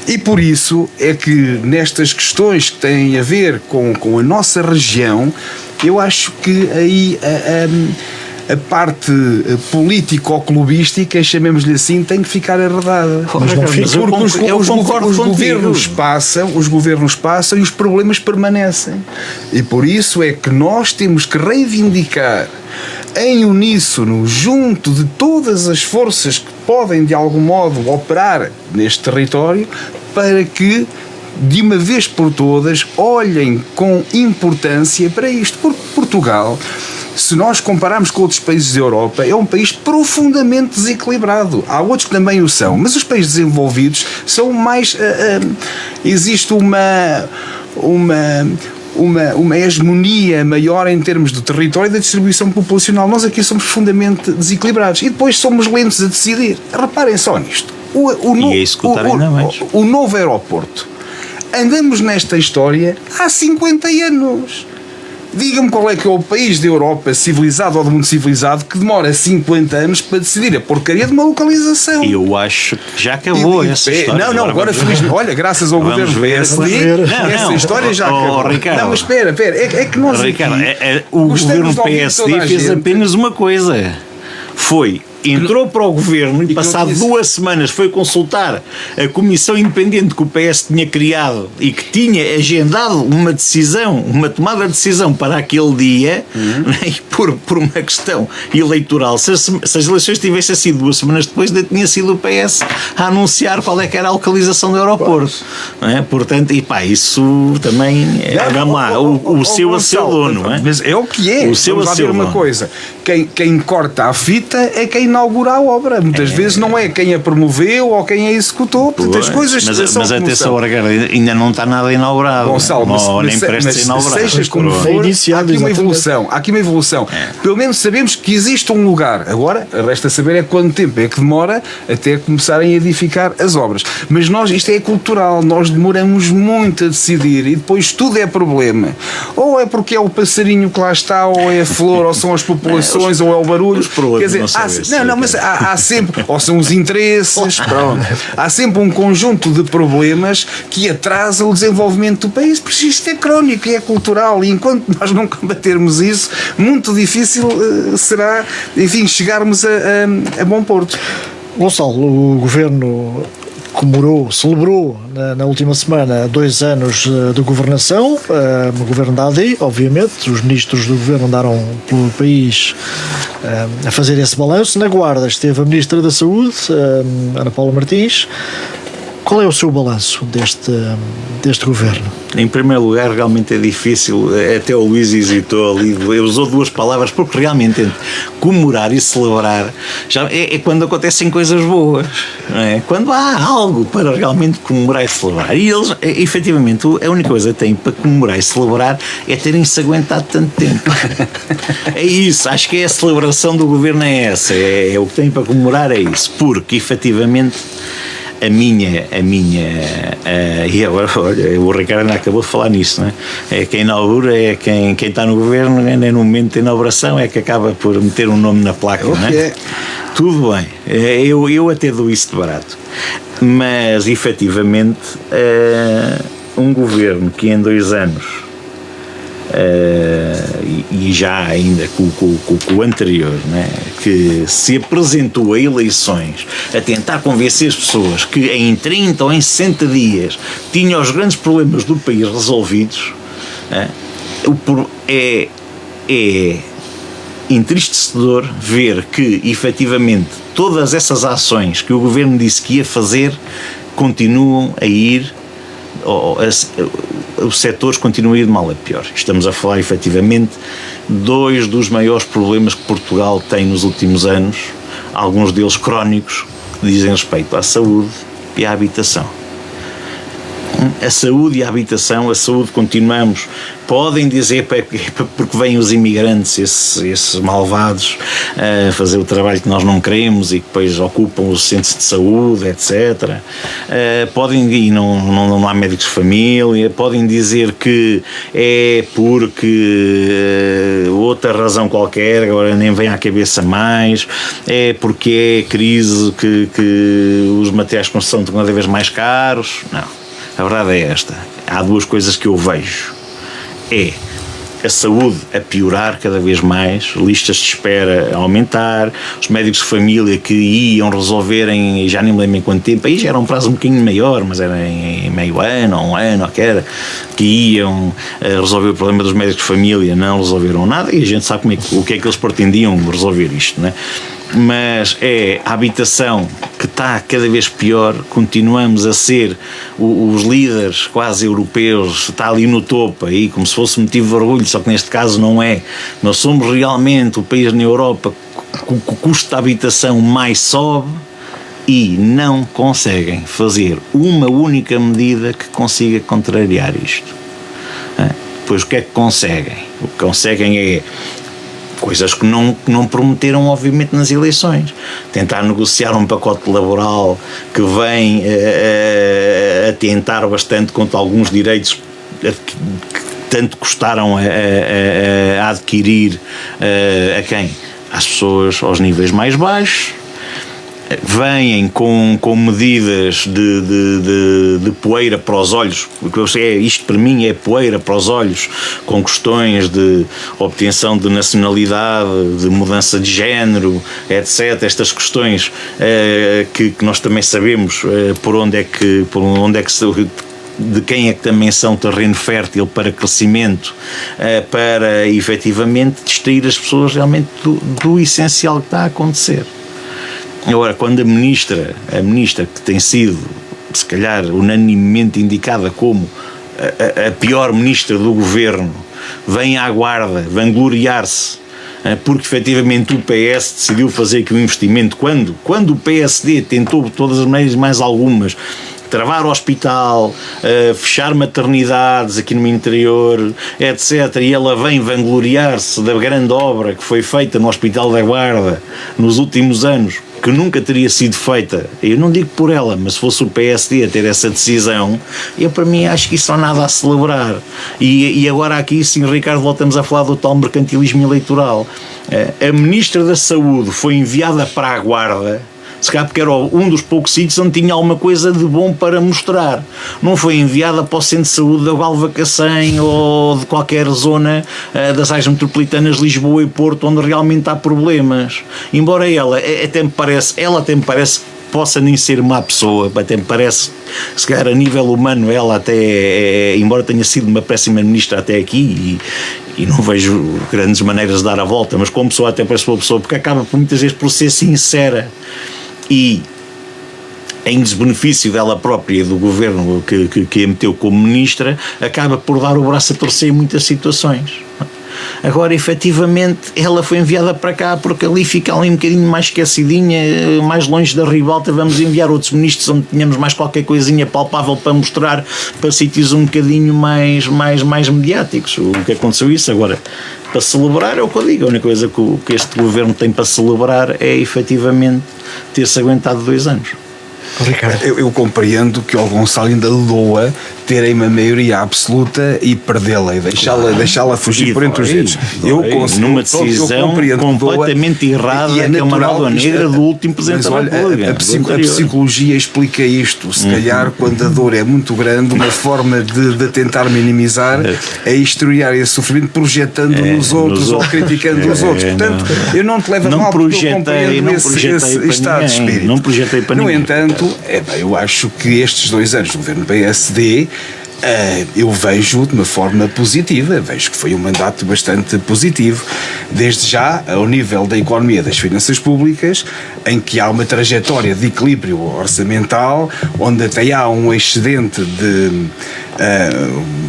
E por isso é que nestas questões que têm a ver com a nossa região, eu acho que aí a parte político-clubística, chamemos-lhe assim, tem que ficar arredada. Mas não fica. Porque os governos passam e os problemas permanecem. E por isso é que nós temos que reivindicar em uníssono, junto de todas as forças que podem de algum modo operar neste território, para que de uma vez por todas olhem com importância para isto. Porque Portugal, se nós compararmos com outros países da Europa, é um país profundamente desequilibrado. Há outros que também o são, mas os países desenvolvidos são mais... existe uma hegemonia maior em termos do território e da distribuição populacional. Nós aqui somos profundamente desequilibrados e depois somos lentos a decidir. Reparem só nisto. E a executar ainda mais. O novo aeroporto. Andamos nesta história há 50 anos. Diga-me qual é que é o país da Europa civilizado ou do mundo civilizado que demora 50 anos para decidir a porcaria de uma localização. Eu acho que já acabou essa história. Não, agora felizmente, olha, graças ao governo do PSD, essa história já acabou. Ricardo, não, mas espera, é que nós Ricardo, aqui o governo PSD fez apenas uma coisa. Entrou para o governo e passado 2 semanas foi consultar a comissão independente que o PS tinha criado e que tinha agendado uma decisão, uma tomada de decisão para aquele dia, e por uma questão eleitoral. Se as eleições tivessem sido 2 semanas depois, ainda tinha sido o PS a anunciar qual é que era a localização do aeroporto. Não é? Portanto, isso também vamos lá, o seu a seu dono. Não é? Mas é o que é. O seu vamos a lá seu ver uma dono. coisa. Quem corta a fita é quem inaugura a obra. Muitas vezes não é quem a promoveu ou quem a executou. As coisas mas atenção, ainda não está nada inaugurado. Gonçalo, nem prestes a inaugurar. Seja como for, há aqui uma evolução. Pelo menos sabemos que existe um lugar. Agora, resta saber é quanto tempo é que demora até começarem a edificar as obras. Mas isto é cultural, nós demoramos muito a decidir e depois tudo é problema. Ou é porque é o passarinho que lá está, ou é a flor, ou são as populações, ou é o barulho. Quer dizer, mas há sempre, ou são os interesses, pronto. Há sempre um conjunto de problemas que atrasa o desenvolvimento do país, porque isto é crónico e é cultural, e enquanto nós não combatermos isso, muito difícil será, enfim, chegarmos a bom porto. Gonçalo, o Governo celebrou na última semana 2 anos de governação, o governo da AD, obviamente, os ministros do governo andaram pelo país a fazer esse balanço. Na Guarda esteve a Ministra da Saúde, Ana Paula Martins. Qual é o seu balanço deste governo? Em primeiro lugar, realmente é difícil, até o Luís hesitou ali, usou 2 palavras, porque realmente comemorar e celebrar é quando acontecem coisas boas, não é? Quando há algo para realmente comemorar e celebrar. E eles, efetivamente, a única coisa que têm para comemorar e celebrar é terem-se aguentado tanto tempo. É isso, acho que a celebração do governo é essa, é o que têm para comemorar, é isso, porque efetivamente a minha e agora, olha, o Ricardo ainda acabou de falar nisso, não é? É quem inaugura, é quem está no governo, é no momento da inauguração, é que acaba por meter um nome na placa, não é? Tudo bem, eu até dou isso de barato, mas efetivamente um governo que em 2 anos e já ainda com o anterior, né, que se apresentou a eleições a tentar convencer as pessoas que em 30 ou em 60 dias tinham os grandes problemas do país resolvidos, é entristecedor ver que efetivamente todas essas ações que o governo disse que ia fazer continuam a ir, os setores continuam a ir de mal a pior. Estamos a falar efetivamente 2 dos maiores problemas que Portugal tem nos últimos anos, alguns deles crónicos, que dizem respeito à saúde e à habitação. A saúde e a habitação, a saúde continuamos, podem dizer porque vêm os imigrantes, esses malvados, a fazer o trabalho que nós não queremos e que depois ocupam os centros de saúde, etc. Podem, e não há médicos de família, podem dizer que é porque outra razão qualquer, agora nem vem à cabeça mais, é porque é crise que os materiais de construção estão cada vez mais caros. Não. A verdade é esta. Há 2 coisas que eu vejo. É a saúde a piorar cada vez mais, listas de espera a aumentar, os médicos de família que iam resolverem, já nem me lembro em quanto tempo, aí já era um prazo um bocadinho maior, mas era em meio ano ou 1 ano, que iam resolver o problema dos médicos de família, não resolveram nada, e a gente sabe o que é que eles pretendiam resolver isto, não é? Mas é a habitação que está cada vez pior, continuamos a ser os líderes quase europeus, está ali no topo, aí como se fosse motivo de orgulho, só que neste caso não é. Nós somos realmente o país na Europa que o custo da habitação mais sobe e não conseguem fazer uma única medida que consiga contrariar isto. depois o que é que conseguem? O que conseguem é coisas que não prometeram, obviamente, nas eleições. Tentar negociar um pacote laboral que vem a tentar bastante contra alguns direitos que tanto custaram a adquirir a quem? Às pessoas aos níveis mais baixos. Vêm com medidas de poeira para os olhos, isto para mim é poeira para os olhos, com questões de obtenção de nacionalidade, de mudança de género, etc. Estas questões que nós também sabemos por onde é que de quem é que também são terreno fértil para crescimento, para efetivamente distrair as pessoas realmente do essencial que está a acontecer. Agora, quando a ministra que tem sido, se calhar, unanimemente indicada como a pior ministra do governo, vem à Guarda vangloriar-se porque efetivamente o PS decidiu fazer aqui um investimento, quando o PSD tentou de todas as maneiras, mais algumas, travar o hospital, fechar maternidades aqui no interior, etc. E ela vem vangloriar-se da grande obra que foi feita no Hospital da Guarda nos últimos anos, que nunca teria sido feita, eu não digo por ela, mas se fosse o PSD a ter essa decisão, eu para mim acho que isso não há nada a celebrar. E agora aqui sim, Ricardo, voltamos a falar do tal mercantilismo eleitoral. A Ministra da Saúde foi enviada para a Guarda, se calhar porque era um dos poucos sítios onde tinha alguma coisa de bom para mostrar. Não foi enviada para o Centro de Saúde da Galva Cacém ou de qualquer zona das áreas metropolitanas de Lisboa e Porto, onde realmente há problemas. Embora ela até me parece possa nem ser má pessoa, até me parece, se calhar a nível humano ela até, embora tenha sido uma péssima ministra até aqui, e não vejo grandes maneiras de dar a volta, mas como pessoa até parece uma pessoa, porque acaba por muitas vezes por ser sincera e em desbenefício dela própria e do governo que a meteu como ministra, acaba por dar o braço a torcer em muitas situações. Agora, efetivamente, ela foi enviada para cá porque ali fica um bocadinho mais esquecidinha, mais longe da ribalta. Vamos enviar outros ministros onde tenhamos mais qualquer coisinha palpável para mostrar, para sítios um bocadinho mais mediáticos. O que aconteceu isso agora? Para celebrar é o que eu digo. A única coisa que este governo tem para celebrar é efetivamente ter-se aguentado 2 anos. Ricardo. Eu compreendo que o Gonçalo ainda doa terem uma maioria absoluta e perdê-la e deixá-la fugir por entre os dedos. Numa decisão completamente errada, que é uma nódoa negra do último presidente da República. A psicologia explica isto. Se calhar, quando a dor é muito grande, uma forma de tentar minimizar é exterior esse sofrimento projetando nos outros ou criticando os outros. Portanto, eu não te levo a mal porque eu compreendo esse estado de espírito. Não projetei para ninguém. No entanto, eu acho que estes 2 anos do governo PSD eu vejo de uma forma positiva, vejo que foi um mandato bastante positivo, desde já ao nível da economia das finanças públicas, em que há uma trajetória de equilíbrio orçamental, onde até há um excedente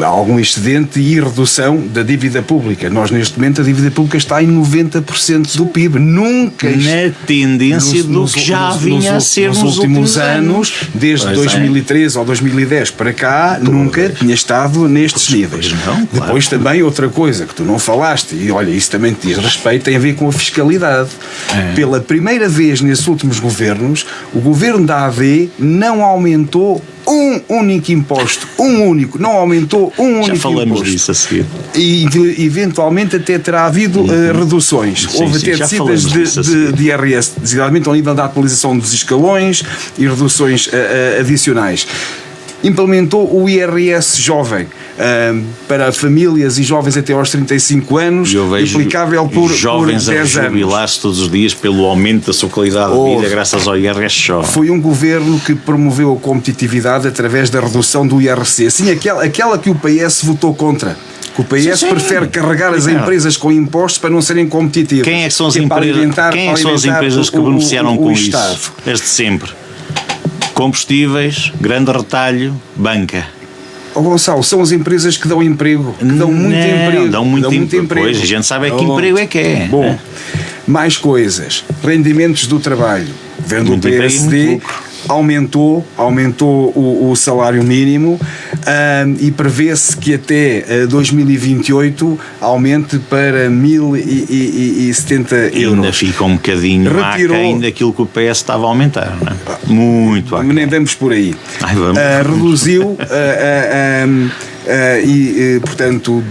algum excedente e redução da dívida pública. Nós neste momento a dívida pública está em 90% do PIB, nunca na tendência do que já vinha a ser nos últimos anos, desde 2013 ou 2010 para cá, nunca tinha estado nestes níveis. Não, depois também outra coisa que tu não falaste, e olha, isso também te diz respeito, tem a ver com a fiscalidade. Pela primeira vez nesses últimos governos, o governo da AD não aumentou um único imposto, não aumentou um único imposto. Já falamos disso a seguir. E eventualmente até terá havido reduções. Houve até descidas de IRS, designadamente ao nível da atualização dos escalões e reduções adicionais. Implementou o IRS jovem para famílias e jovens até aos 35 anos, aplicável por 10 anos. Jovens a jubilar-se todos os dias pelo aumento da sua qualidade de vida graças ao IRS jovem. Foi um governo que promoveu a competitividade através da redução do IRC. Sim, aquela que o PS votou contra. Que o PS prefere carregar as empresas com impostos para não serem competitivas. Quem é que são as empresas que beneficiaram com isso? Desde sempre. Combustíveis, grande retalho, banca. Gonçalo, são as empresas que dão emprego, que dão muito emprego. Dão muito emprego. Pois, a gente sabe que emprego é que é. Bom, mais coisas. Rendimentos do trabalho. Governo do PSD aumentou o salário mínimo e prevê-se que até 2028 aumente para 1.070 euros. Ainda fica um bocadinho aquém daquilo que o PS estava a aumentar, não é? Muito aquém. Nem vamos por aí. Vamos. Reduziu portanto,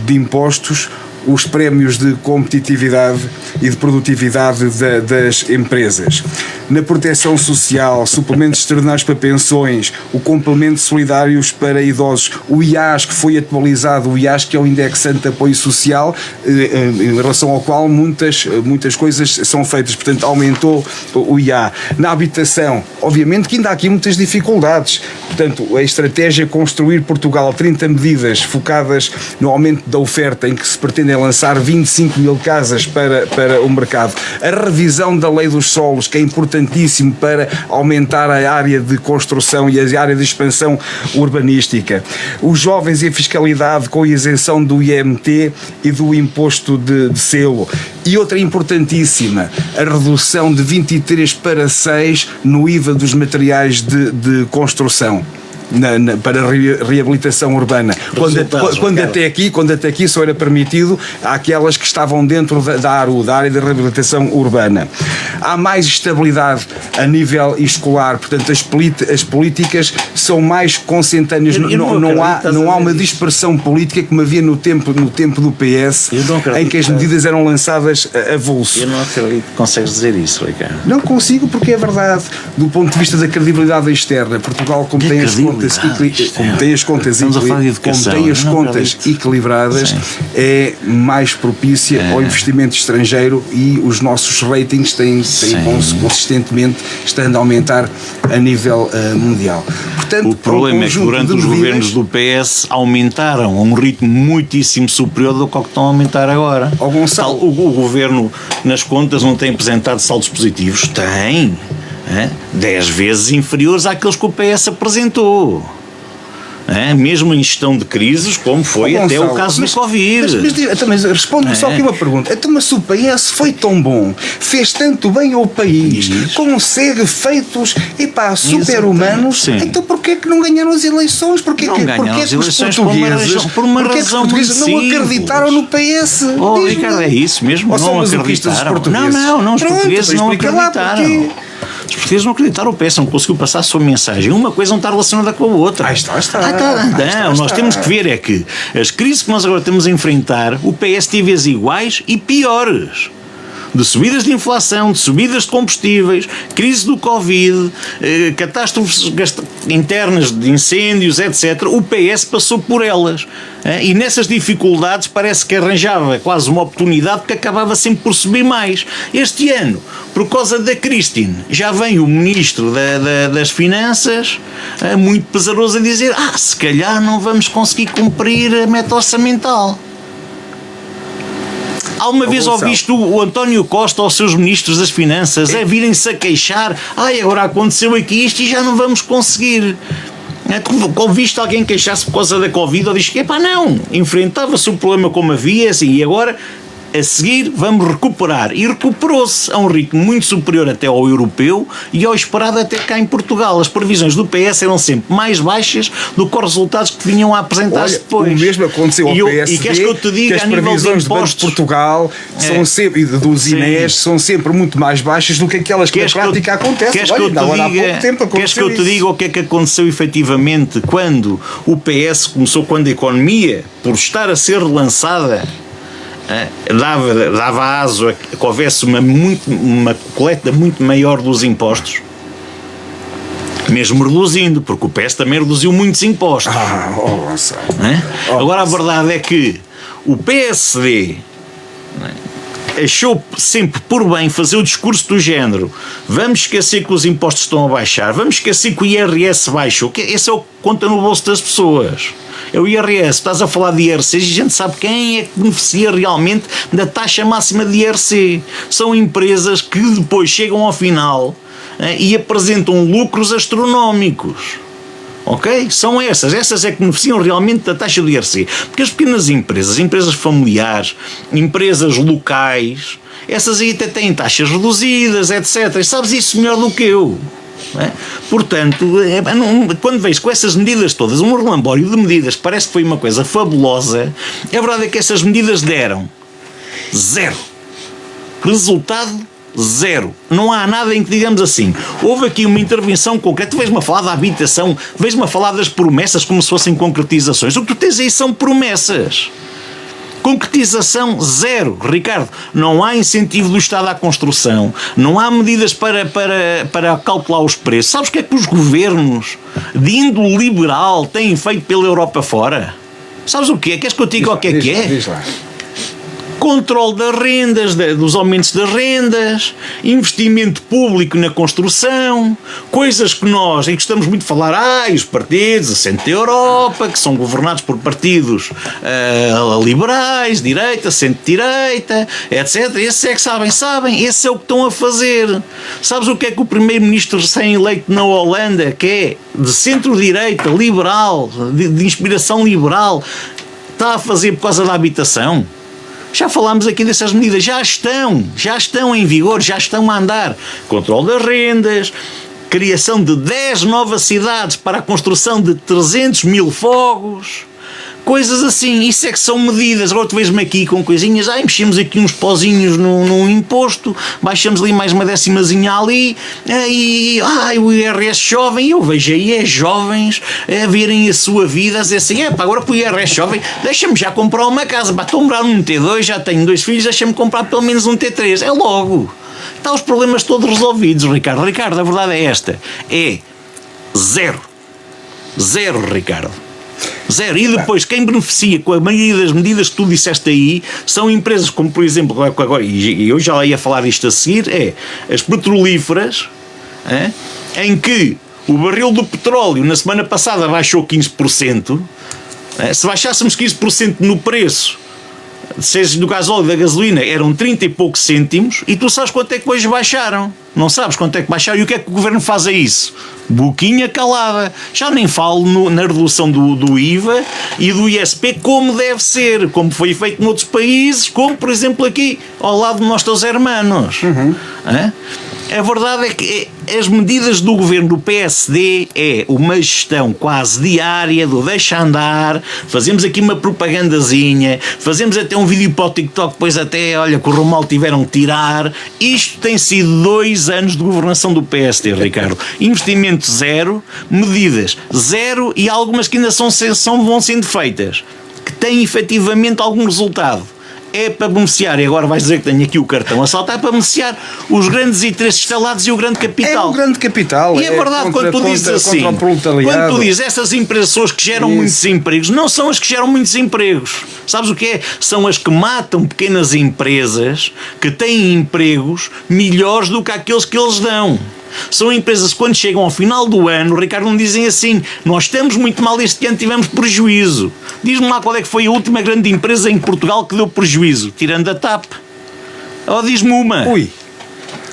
de impostos os prémios de competitividade e de produtividade das empresas. Na proteção social, suplementos extraordinários para pensões, o complemento solidários para idosos, o IAS que foi atualizado, o IAS que é o indexante de apoio social, em relação ao qual muitas coisas são feitas, portanto aumentou o IA. Na habitação, obviamente que ainda há aqui muitas dificuldades, portanto a estratégia é construir Portugal, 30 medidas focadas no aumento da oferta, em que se pretende lançar 25 mil casas para o mercado. A revisão da lei dos solos, que é importantíssimo para aumentar a área de construção e a área de expansão urbanística. Os jovens e a fiscalidade com a isenção do IMT e do imposto de selo. E outra importantíssima, a redução de 23 para 6 no IVA dos materiais de construção. Para reabilitação urbana, quando até aqui só era permitido àquelas que estavam dentro da ARU, da área de reabilitação urbana. Há mais estabilidade a nível escolar, portanto as políticas são mais consentâneas, não há uma dispersão política como havia no tempo do PS, em que as medidas eram lançadas a vulso. Eu não acredito que consegues dizer isso, Ricardo. Não consigo, porque é verdade, do ponto de vista da credibilidade externa. Portugal, como tem as contas equilibradas, sim, é mais propícia ao investimento estrangeiro e os nossos ratings têm consistentemente estando a aumentar a nível mundial. Portanto, o problema é que durante os governos do PS aumentaram a um ritmo muitíssimo superior do que estão a aumentar agora. O governo nas contas não tem apresentado saldos positivos? Tem. 10 vezes inferiores àqueles que o PS apresentou. Mesmo em gestão de crises, como foi até o caso do Covid. Mas responde-me só aqui uma pergunta. Então, mas o PS foi tão bom, fez tanto bem ao país, consegue feitos super-humanos, então porquê é que não ganharam as eleições? Porquê não ganharam as eleições por uma razão muito simples. Não acreditaram no PS? Ricardo, é isso mesmo, não acreditaram. Não, os portugueses não acreditaram. Os portugueses não acreditaram, o PS não conseguiu passar a sua mensagem. Uma coisa não está relacionada com a outra. Nós temos que ver é que as crises que nós agora temos a enfrentar, o PS teve as iguais e piores. De subidas de inflação, de subidas de combustíveis, crise do Covid, catástrofes internas de incêndios, etc. O PS passou por elas. E nessas dificuldades parece que arranjava quase uma oportunidade, porque acabava sempre por subir mais. Este ano, por causa da Christine, já vem o Ministro das Finanças muito pesaroso a dizer: se calhar não vamos conseguir cumprir a meta orçamental. Alguma vez ouviste o António Costa aos seus ministros das Finanças virem-se a queixar: agora aconteceu aqui isto e já não vamos conseguir? Ouviste alguém queixar-se por causa da Covid ou diz que não, enfrentava-se o problema como havia e agora a seguir vamos recuperar? E recuperou-se a um ritmo muito superior até ao europeu e ao esperado até cá em Portugal. As previsões do PS eram sempre mais baixas do que os resultados que vinham a apresentar-se depois. O mesmo aconteceu ao PSD, e queres que eu te diga, que as previsões de Banco de Portugal são sempre, e dos INES são sempre muito mais baixas do que aquelas que na prática acontecem. Queres que eu te diga o que é que aconteceu efetivamente quando o PS começou, quando a economia, por estar a ser relançada, dava aso a que houvesse uma coleta muito maior dos impostos, mesmo reduzindo, porque o PS também reduziu muitos impostos. Agora a verdade é que o PSD achou sempre por bem fazer o discurso do género: vamos esquecer que os impostos estão a baixar, vamos esquecer que o IRS baixou, que esse é o que conta no bolso das pessoas. É o IRS, estás a falar de IRC, e a gente sabe quem é que beneficia realmente da taxa máxima de IRC. São empresas que depois chegam ao final e apresentam lucros astronómicos. Ok? São essas é que beneficiam realmente da taxa do IRC. Porque as pequenas empresas familiares, empresas locais, essas aí até têm taxas reduzidas, etc. E sabes isso melhor do que eu. Não é? Portanto, quando vejo com essas medidas todas, um relambório de medidas que parece que foi uma coisa fabulosa, a verdade é que essas medidas deram zero. Resultado, zero. Não há nada em que digamos assim. Houve aqui uma intervenção concreta. Tu vês-me a falar da habitação, vês-me a falar das promessas como se fossem concretizações. O que tu tens aí são promessas. Concretização zero, Ricardo. Não há incentivo do Estado à construção, não há medidas para calcular os preços. Sabes o que é que os governos de índole liberal têm feito pela Europa fora? Sabes o que é? Queres que eu te diga o que é que é? Diz lá. Controle das rendas, dos aumentos das rendas, investimento público na construção, coisas que nós, e gostamos muito de falar, os partidos, a centro da Europa, que são governados por partidos liberais, direita, centro-direita, etc. Esses é que sabem, esse é o que estão a fazer. Sabes o que é que o primeiro-ministro recém-eleito na Holanda, que é de centro-direita, liberal, de inspiração liberal, está a fazer por causa da habitação? Já falámos aqui dessas medidas, já estão em vigor, já estão a andar. Controle das rendas, criação de 10 novas cidades para a construção de 300 mil fogos, coisas assim, isso é que são medidas. Agora tu vês-me aqui com coisinhas, mexemos aqui uns pozinhos no imposto, baixamos ali mais uma décimazinha ali, e o IRS jovem, eu vejo aí jovens a verem a sua vida, a dizer assim, agora para o IRS jovem, deixa-me já comprar uma casa, estou a morar num T2, já tenho 2 filhos, deixa-me comprar pelo menos um T3, é logo. Está os problemas todos resolvidos, Ricardo. Ricardo, a verdade é esta, é zero, Ricardo. Zero. E depois, quem beneficia com a maioria das medidas que tu disseste aí são empresas como, por exemplo, agora, e eu já ia falar isto a seguir, as petrolíferas, em que o barril do petróleo na semana passada baixou 15%, se baixássemos 15% no preço, seja do gasóleo e da gasolina, eram 30 e poucos cêntimos, e tu sabes quanto é que hoje baixaram. Não sabes quanto é que baixaram. E o que é que o governo faz a isso? Boquinha calada. Já nem falo na redução do IVA e do ISP como deve ser, como foi feito noutros países, como por exemplo aqui, ao lado dos nossos hermanos. A verdade é que as medidas do governo do PSD é uma gestão quase diária do deixa andar, fazemos aqui uma propagandazinha, fazemos até um vídeo para o TikTok, depois até, olha, que o mal tiveram que tirar. Isto tem sido 2 anos de governação do PSD, Ricardo. Investimento zero, medidas zero e algumas que ainda vão sendo feitas, que têm efetivamente algum resultado. É para beneficiar, e agora vais dizer que tenho aqui o cartão a saltar, é para beneficiar os grandes interesses instalados e o grande capital. É o grande capital. E é verdade, quando tu dizes assim, quando tu dizes essas empresas que geram muitos empregos, não são as que geram muitos empregos. Sabes o que é? São as que matam pequenas empresas que têm empregos melhores do que aqueles que eles dão. São empresas que quando chegam ao final do ano, Ricardo, não dizem assim, nós estamos muito mal este ano, tivemos prejuízo. Diz-me lá qual é que foi a última grande empresa em Portugal que deu prejuízo, tirando a TAP. Ou diz-me uma. Ui.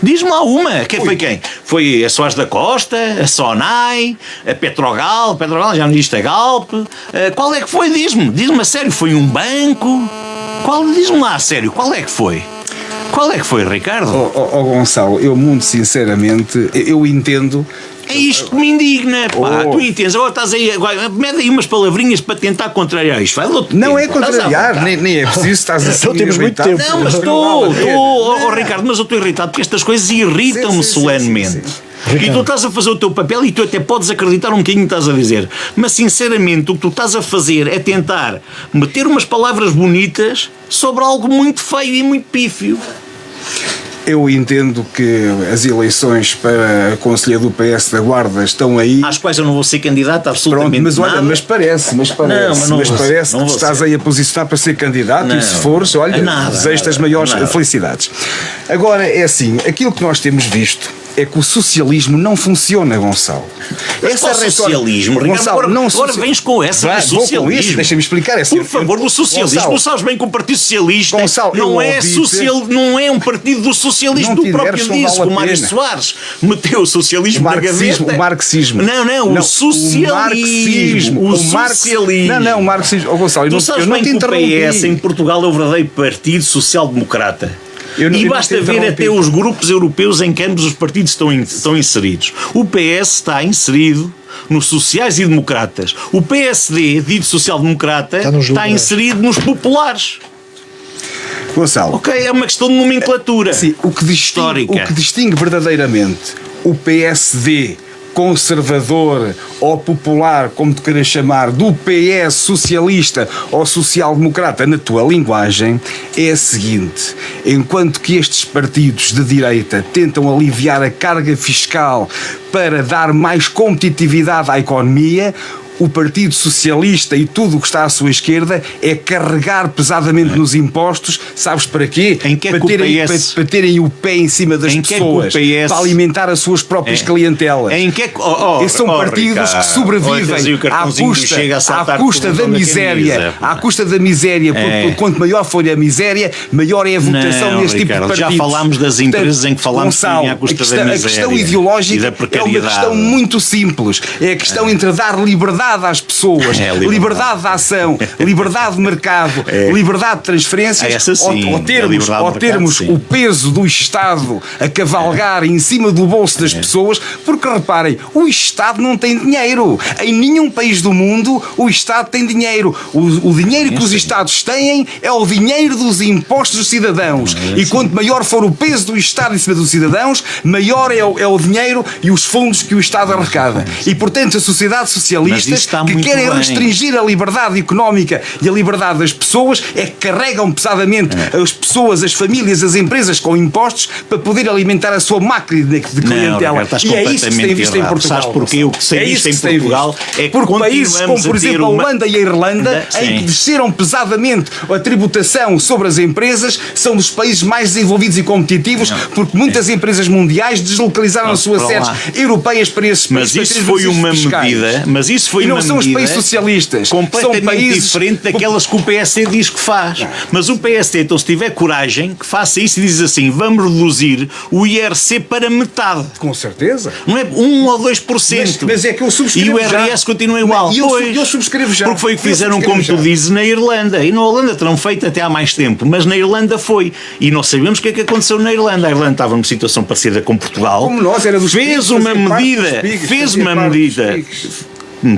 Diz-me lá uma. Foi quem? Foi a Soares da Costa, a Sonai, a Petrogal já não existe a Galp. Qual é que foi? Diz-me a sério, foi um banco? Diz-me lá a sério, qual é que foi? Qual é que foi, Ricardo? Gonçalo, eu muito sinceramente, eu entendo. É isto que me indigna, pá. Tu entendes, agora estás aí, mede aí umas palavrinhas para tentar contrariar isto. Não é contrariar, nem é preciso, estás assim. Não temos muito tempo. Não, mas estou, Ricardo, mas eu estou irritado porque estas coisas irritam-me solenemente. E tu estás a fazer o teu papel e tu até podes acreditar um bocadinho que estás a dizer. Mas sinceramente o que tu estás a fazer é tentar meter umas palavras bonitas sobre algo muito feio e muito pífio. Eu entendo que as eleições para Conselheiro do PS da Guarda estão aí. Às quais eu não vou ser candidato absolutamente. Pronto, mas olha, nada. mas parece que estás aí a posicionar para ser candidato. Não, e se fores, olha, desejo-te as maiores felicidades. Agora, é assim, aquilo que nós temos visto é que o socialismo não funciona, Gonçalo. Essa socialismo, Gonçalo, agora vens com essa do socialismo. Com isso, deixa-me explicar. Por favor, do socialismo. Gonçalo, tu sabes bem que o Partido Socialista Gonçalo, não é um partido do socialismo. Tu próprio dizes que o Mário Soares meteu o socialismo na gaveta. O marxismo. Não, o socialismo. O socialismo. Não, o marxismo. Gonçalo, tu sabes bem que o PS em Portugal é o verdadeiro Partido Social Democrata. E basta ver até os grupos europeus em que ambos os partidos estão inseridos. O PS está inserido nos sociais e democratas. O PSD, dito social-democrata, está inserido nos populares. Gonçalo. Ok, é uma questão de nomenclatura. Sim, o que distingue verdadeiramente o PSD conservador ou popular, como tu queiras chamar, do PS socialista ou social-democrata na tua linguagem, é a seguinte: enquanto que estes partidos de direita tentam aliviar a carga fiscal para dar mais competitividade à economia, o Partido Socialista e tudo o que está à sua esquerda é carregar pesadamente nos impostos, sabes para quê? Para terem o pé em cima das pessoas, para alimentar as suas próprias clientelas. Esses são partidos que sobrevivem à custa da miséria. À custa da miséria, porque quanto maior for a miséria, maior é a votação neste tipo de partidos. Já falámos das empresas em que falámos à custa da miséria. A questão ideológica é uma questão muito simples. É a questão entre dar liberdade às pessoas, liberdade de ação, liberdade de mercado, liberdade de transferências, ou termos o peso do Estado a cavalgar em cima do bolso das pessoas, porque reparem, o Estado não tem dinheiro. Em nenhum país do mundo o Estado tem dinheiro. O dinheiro que os Estados têm é o dinheiro dos impostos dos cidadãos. E quanto maior for o peso do Estado em cima dos cidadãos, maior é o dinheiro e os fundos que o Estado arrecada. E portanto a sociedade socialista, que querem restringir a liberdade económica e a liberdade das pessoas, é que carregam pesadamente as pessoas, as famílias, as empresas com impostos para poder alimentar a sua máquina de clientela. E é isso que se tem visto em Portugal. Sabes porquê? O que se tem visto em Portugal é que porque países como, por exemplo, a Holanda e a Irlanda, em que desceram pesadamente a tributação sobre as empresas, são dos países mais desenvolvidos e competitivos, porque muitas empresas mundiais deslocalizaram as suas sedes europeias para esses países. Mas isso foi uma medida, e não são os países socialistas, completamente são países diferente daquelas que o PSD diz que faz. Mas o PSD, então, se tiver coragem, que faça isso e diz assim: vamos reduzir o IRC para metade. Com certeza. Não é 1 ou 2%. Mas é que eu subscrevo. E o IRS continua igual. E eu subscrevo já. Porque foi o que fizeram, como tu dizes, na Irlanda. E na Holanda terão feito até há mais tempo. Mas na Irlanda foi. E nós sabemos o que é que aconteceu na Irlanda. A Irlanda estava numa situação parecida com Portugal. Como nós, era dos fez uma medida.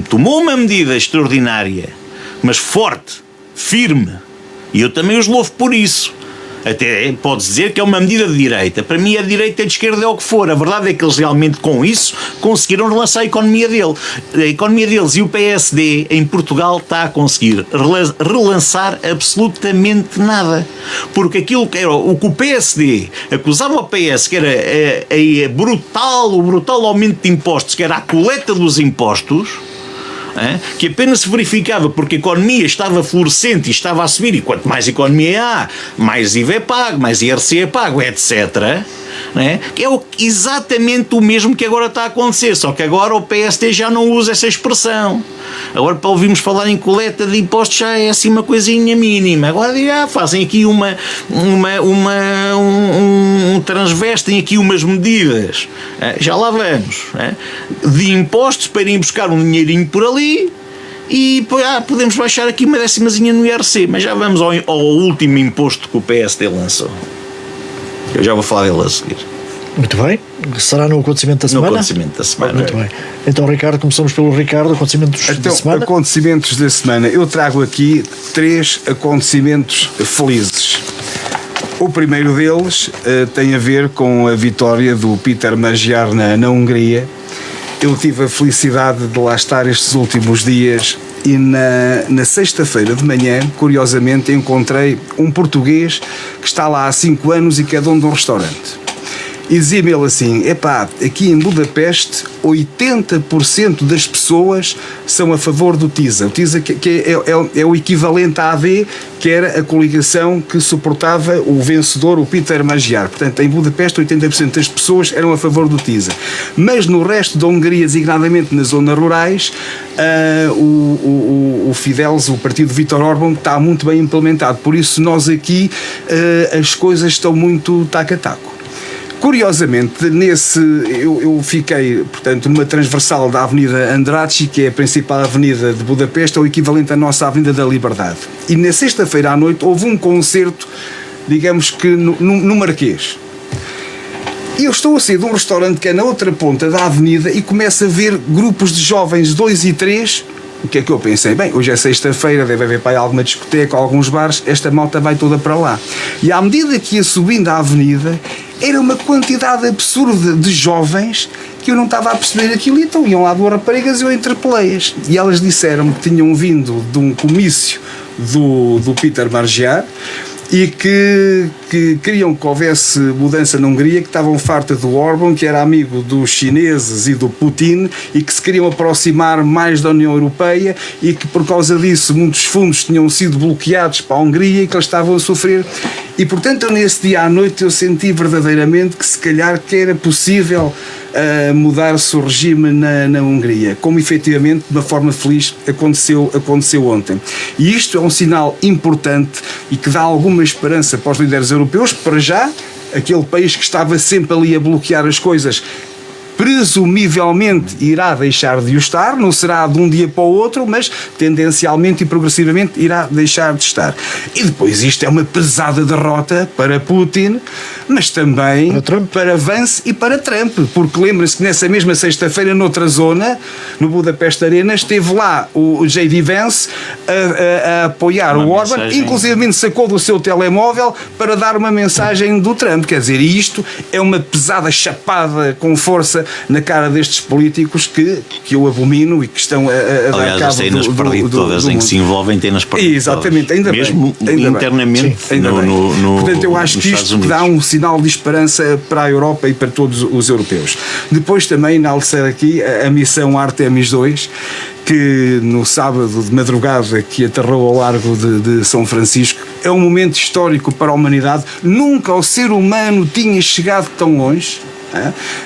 Tomou uma medida extraordinária, mas forte, firme, e eu também os louvo por isso. Até pode dizer que é uma medida de direita. Para mim, a direita e a esquerda é o que for. A verdade é que eles realmente, com isso, conseguiram relançar a economia deles. E o PSD, em Portugal, está a conseguir relançar absolutamente nada. Porque aquilo que era o que o PSD acusava ao PS, que era o brutal aumento de impostos, que era a coleta dos impostos, que apenas se verificava porque a economia estava florescente e estava a subir, e quanto mais economia há, mais IVA é pago, mais IRC é pago, etc. Que é exatamente o mesmo que agora está a acontecer, só que agora o PSD já não usa essa expressão. Agora, para ouvirmos falar em coleta de impostos, já é assim uma coisinha mínima. Agora fazem aqui transvestem aqui umas medidas, já lá vamos, de impostos para irem buscar um dinheirinho por ali. E podemos baixar aqui uma décimazinha no IRC, mas já vamos ao último imposto que o PSD lançou. Eu já vou falar dele a seguir. Muito bem. Será no acontecimento da semana? No acontecimento da semana. Muito bem. Então, Ricardo, começamos pelo Ricardo, acontecimentos da semana. Acontecimentos da semana. Eu trago aqui 3 acontecimentos felizes. O primeiro deles tem a ver com a vitória do Peter Magyar na Hungria. Eu tive a felicidade de lá estar estes últimos dias e na sexta-feira de manhã, curiosamente, encontrei um português que está lá há 5 anos e que é dono de um restaurante. E dizia-me ele assim: aqui em Budapeste 80% das pessoas são a favor do TISA. O TISA que é o equivalente à AD, que era a coligação que suportava o vencedor, o Peter Magyar. Portanto, em Budapeste 80% das pessoas eram a favor do TISA. Mas no resto da Hungria, designadamente nas zonas rurais, o Fidesz, o partido de Viktor Orbán, está muito bem implementado. Por isso nós aqui as coisas estão muito taco-a-taco. Curiosamente, eu fiquei, portanto, numa transversal da Avenida Andrássy, que é a principal avenida de Budapeste, é o equivalente à nossa Avenida da Liberdade. E na sexta-feira à noite houve um concerto digamos que no Marquês. E eu estou a sair de um restaurante que é na outra ponta da avenida e começo a ver grupos de jovens 2 e 3. O que é que eu pensei? Bem, hoje é sexta-feira, deve haver para aí alguma discoteca, alguns bares, esta malta vai toda para lá. E à medida que ia subindo a avenida, era uma quantidade absurda de jovens que eu não estava a perceber aquilo. Então iam lá 2 raparigas e eu interpelei-as. E elas disseram-me que tinham vindo de um comício do Peter Margiar e que queriam que houvesse mudança na Hungria, que estavam fartas do Orbán, que era amigo dos chineses e do Putin, e que se queriam aproximar mais da União Europeia, e que por causa disso muitos fundos tinham sido bloqueados para a Hungria e que eles estavam a sofrer. E portanto nesse dia à noite eu senti verdadeiramente que se calhar que era possível mudar-se o regime na Hungria, como efetivamente de uma forma feliz aconteceu ontem. E isto é um sinal importante e que dá alguma esperança para os líderes europeus. Para já, aquele país que estava sempre ali a bloquear as coisas, presumivelmente irá deixar de o estar, não será de um dia para o outro, mas tendencialmente e progressivamente irá deixar de estar. E depois isto é uma pesada derrota para Putin, mas também para Vance e para Trump, porque lembrem-se que nessa mesma sexta-feira, noutra zona, no Budapest Arena, esteve lá o J.D. Vance a apoiar o Orbán, inclusive sacou do seu telemóvel para dar uma mensagem do Trump. Quer dizer, isto é uma pesada chapada com força na cara destes políticos que eu abomino e que estão a dar cabo têm-nas perdido todas, em que se envolvem, têm-nas perdido. Exatamente, ainda mesmo bem. Mesmo internamente. Portanto, eu acho que isto dá um sinal de esperança para a Europa e para todos os europeus. Depois também enaltecer aqui a missão Artemis II, que no sábado de madrugada que aterrou ao largo de São Francisco. É um momento histórico para a humanidade. Nunca o ser humano tinha chegado tão longe.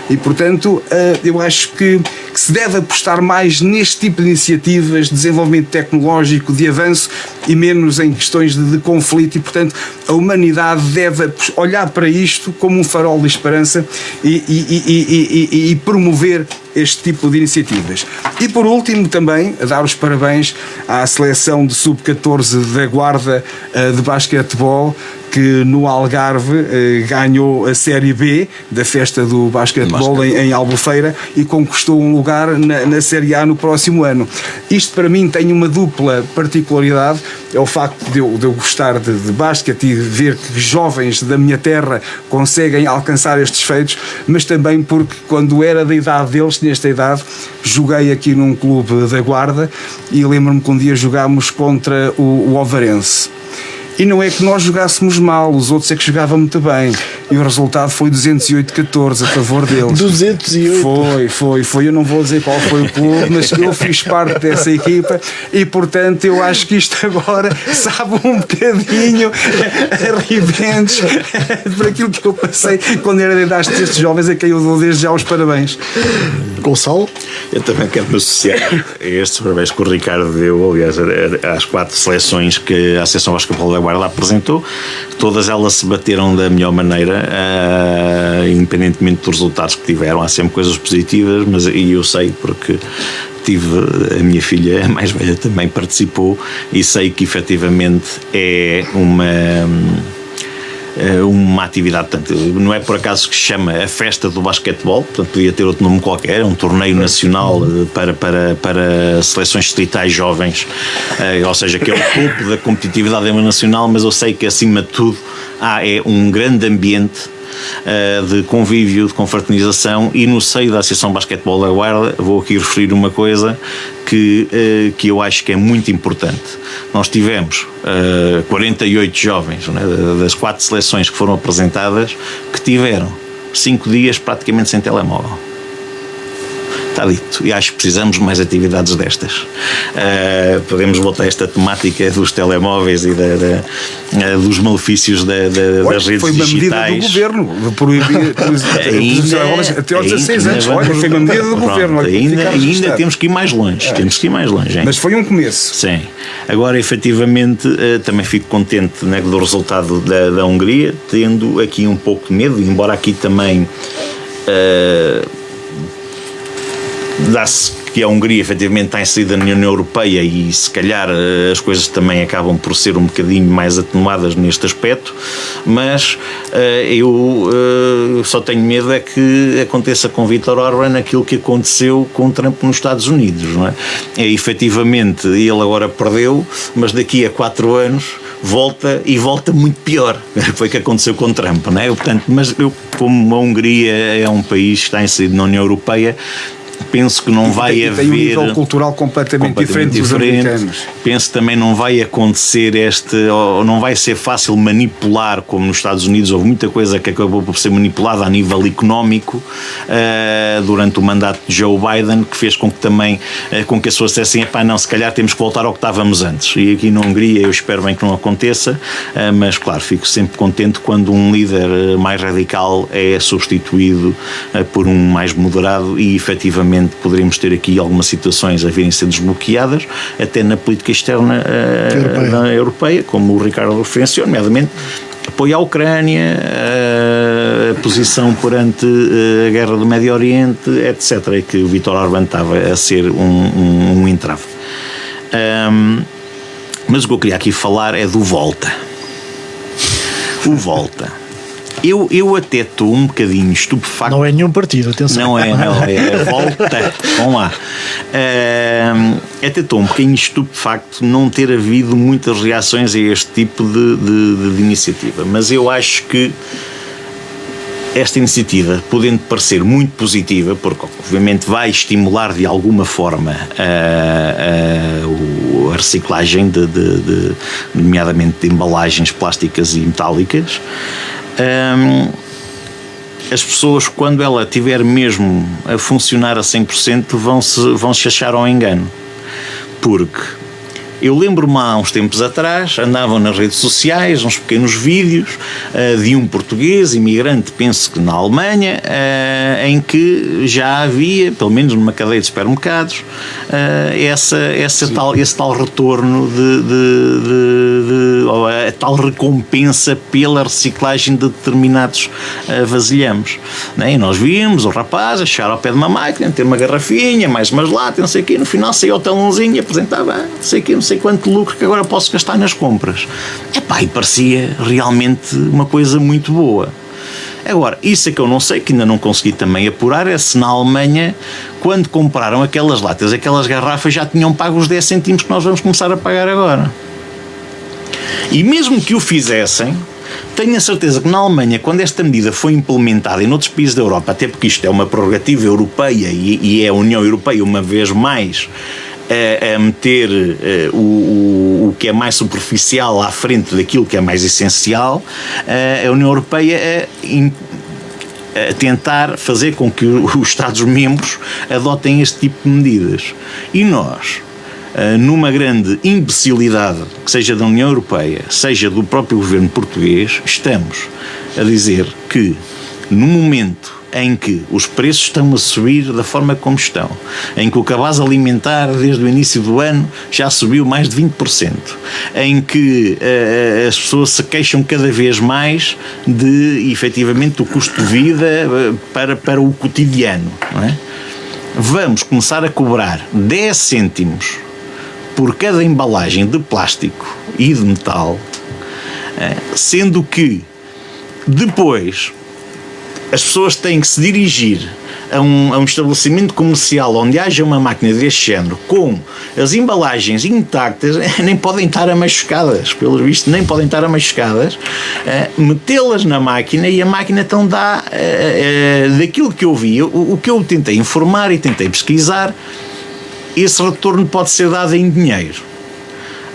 E portanto eu acho que se deve apostar mais neste tipo de iniciativas de desenvolvimento tecnológico, de avanço, e menos em questões de conflito. E portanto a humanidade deve olhar para isto como um farol de esperança e promover este tipo de iniciativas. E por último também a dar os parabéns à seleção de sub-14 da Guarda de basquetebol, que no Algarve ganhou a Série B da festa do basquetebol em Albufeira e conquistou um lugar na Série A no próximo ano. Isto para mim tem uma dupla particularidade. É o facto de eu gostar de basquete e ver que jovens da minha terra conseguem alcançar estes feitos, mas também porque quando era da idade deles, nesta idade, joguei aqui num clube da Guarda e lembro-me que um dia jogámos contra o Ovarense. E não é que nós jogássemos mal, os outros é que jogavam muito bem. E o resultado foi 208-14 a favor deles. 208? Foi. Eu não vou dizer qual foi o clube, mas eu fiz parte dessa equipa e, portanto, eu acho que isto agora sabe um bocadinho a Rivendes por aquilo que eu passei quando era de idade destes jovens, a quem eu dou desde já os parabéns. Gonçalo? Eu também quero me associar a estes parabéns que o Ricardo deu, aliás, às 4 seleções que a Associação Basquetebol da Guarda apresentou. Todas elas se bateram da melhor maneira, independentemente dos resultados que tiveram. Há sempre coisas positivas, e eu sei porque a minha filha, a mais velha, também participou, e sei que efetivamente é uma atividade, portanto, não é por acaso que se chama a Festa do Basquetebol, portanto podia ter outro nome qualquer, é um torneio nacional para seleções distritais jovens, ou seja, que é o topo da competitividade nacional, mas eu sei que acima de tudo é um grande ambiente de convívio, de confraternização, e no seio da Associação Basquetebol da Guarda vou aqui referir uma coisa que eu acho que é muito importante. Nós tivemos 48 jovens, né, das 4 seleções que foram apresentadas, que tiveram 5 dias praticamente sem telemóvel. Está dito, e acho que precisamos de mais atividades destas. Podemos voltar a esta temática dos telemóveis e dos malefícios das redes foi digitais. Foi uma medida do governo de proibir até aos 16 anos. Olha, foi uma medida do governo. Ainda temos que ir mais longe. Temos que ir mais longe. Mas foi um começo. Sim. Agora, efetivamente, também fico contente, né, do resultado da Hungria, tendo aqui um pouco de medo, embora aqui também dá-se que a Hungria efetivamente está inserida na União Europeia e se calhar as coisas também acabam por ser um bocadinho mais atenuadas neste aspecto, mas eu só tenho medo é que aconteça com Viktor Orban aquilo que aconteceu com Trump nos Estados Unidos, não é? Efetivamente ele agora perdeu, mas daqui a 4 anos volta muito pior. Foi o que aconteceu com Trump, não é? Portanto, mas eu, como a Hungria é um país que está inserido na União Europeia, penso que não vai haver... Tem um nível cultural completamente diferente dos americanos. Penso que também não vai acontecer ou não vai ser fácil manipular, como nos Estados Unidos houve muita coisa que acabou por ser manipulada a nível económico durante o mandato de Joe Biden, que fez com que também com que as pessoas dissessem, não, se calhar temos que voltar ao que estávamos antes. E aqui na Hungria eu espero bem que não aconteça, mas claro, fico sempre contente quando um líder mais radical é substituído por um mais moderado e efetivamente poderíamos ter aqui algumas situações a virem ser desbloqueadas, até na política externa europeia, como o Ricardo referenciou, nomeadamente apoio à Ucrânia, a posição perante a guerra do Médio Oriente, etc., e que o Viktor Orban estava a ser um entrave. Mas o que eu queria aqui falar é do Volta. O Volta. Eu até estou um bocadinho estupefacto. Não é nenhum partido, atenção. Não é Volta. Vamos lá. Até estou um bocadinho estupefacto não ter havido muitas reações a este tipo de iniciativa. Mas eu acho que esta iniciativa, podendo parecer muito positiva, porque obviamente vai estimular de alguma forma a reciclagem nomeadamente de embalagens plásticas e metálicas, as pessoas, quando ela estiver mesmo a funcionar a 100%, vão se achar ao engano. Porque eu lembro-me há uns tempos atrás, andavam nas redes sociais uns pequenos vídeos de um português imigrante, penso que na Alemanha, em que já havia, pelo menos numa cadeia de supermercados, esse tal retorno ou a tal recompensa pela reciclagem de determinados vasilhames. E nós vimos o rapaz a chegar ao pé de uma máquina, ter uma garrafinha, mais umas latas, não sei o quê, no final saiu o talãozinho e apresentava, não sei o quê, não sei quanto lucro que agora posso gastar nas compras. E parecia realmente uma coisa muito boa. Agora, isso é que eu não sei, que ainda não consegui também apurar, é se na Alemanha, quando compraram aquelas latas, aquelas garrafas, já tinham pago os 10 cêntimos que nós vamos começar a pagar agora. E mesmo que o fizessem, tenho a certeza que na Alemanha, quando esta medida foi implementada, e noutros países da Europa, até porque isto é uma prerrogativa europeia e é a União Europeia uma vez mais a meter o que é mais superficial à frente daquilo que é mais essencial, a União Europeia a tentar fazer com que os Estados-membros adotem este tipo de medidas. E nós, numa grande imbecilidade, que seja da União Europeia, seja do próprio governo português, estamos a dizer que, no momento em que os preços estão a subir da forma como estão, em que o cabaz alimentar desde o início do ano já subiu mais de 20%, em que as pessoas se queixam cada vez mais de, efetivamente, o custo de vida para o cotidiano, não é? Vamos começar a cobrar 10 cêntimos por cada embalagem de plástico e de metal, sendo que depois as pessoas têm que se dirigir a um estabelecimento comercial onde haja uma máquina deste género com as embalagens intactas, nem podem estar amachucadas, pelo visto nem podem estar amachucadas, metê-las na máquina, e a máquina então dá, daquilo que eu vi, o que eu tentei informar e tentei pesquisar, esse retorno pode ser dado em dinheiro.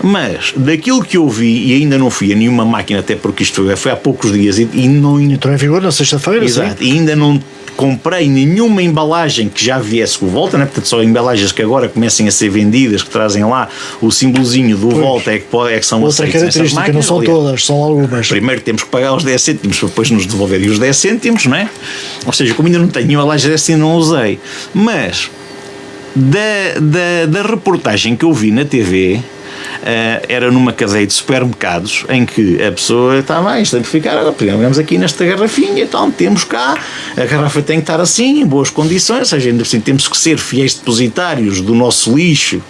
Mas, daquilo que eu vi, e ainda não fui a nenhuma máquina, até porque isto foi há poucos dias e não... Entrou em vigor na sexta-feira, exato, e ainda não comprei nenhuma embalagem que já viesse com o Volta, né? Portanto, só embalagens que agora comecem a ser vendidas, que trazem lá o simbolozinho do Volta, é que são outra característica, máquinas, não são todas, são algumas. Primeiro temos que pagar os 10 cêntimos para depois nos devolverem os 10 cêntimos, não é? Ou seja, como ainda não tenho embalagem dessa, ainda não usei. Mas, da reportagem que eu vi na TV... era numa cadeia de supermercados em que a pessoa estava, isto tem que ficar, agora pegamos aqui nesta garrafinha, então temos cá, a garrafa tem que estar assim, em boas condições, ou seja, ainda assim, temos que ser fiéis depositários do nosso lixo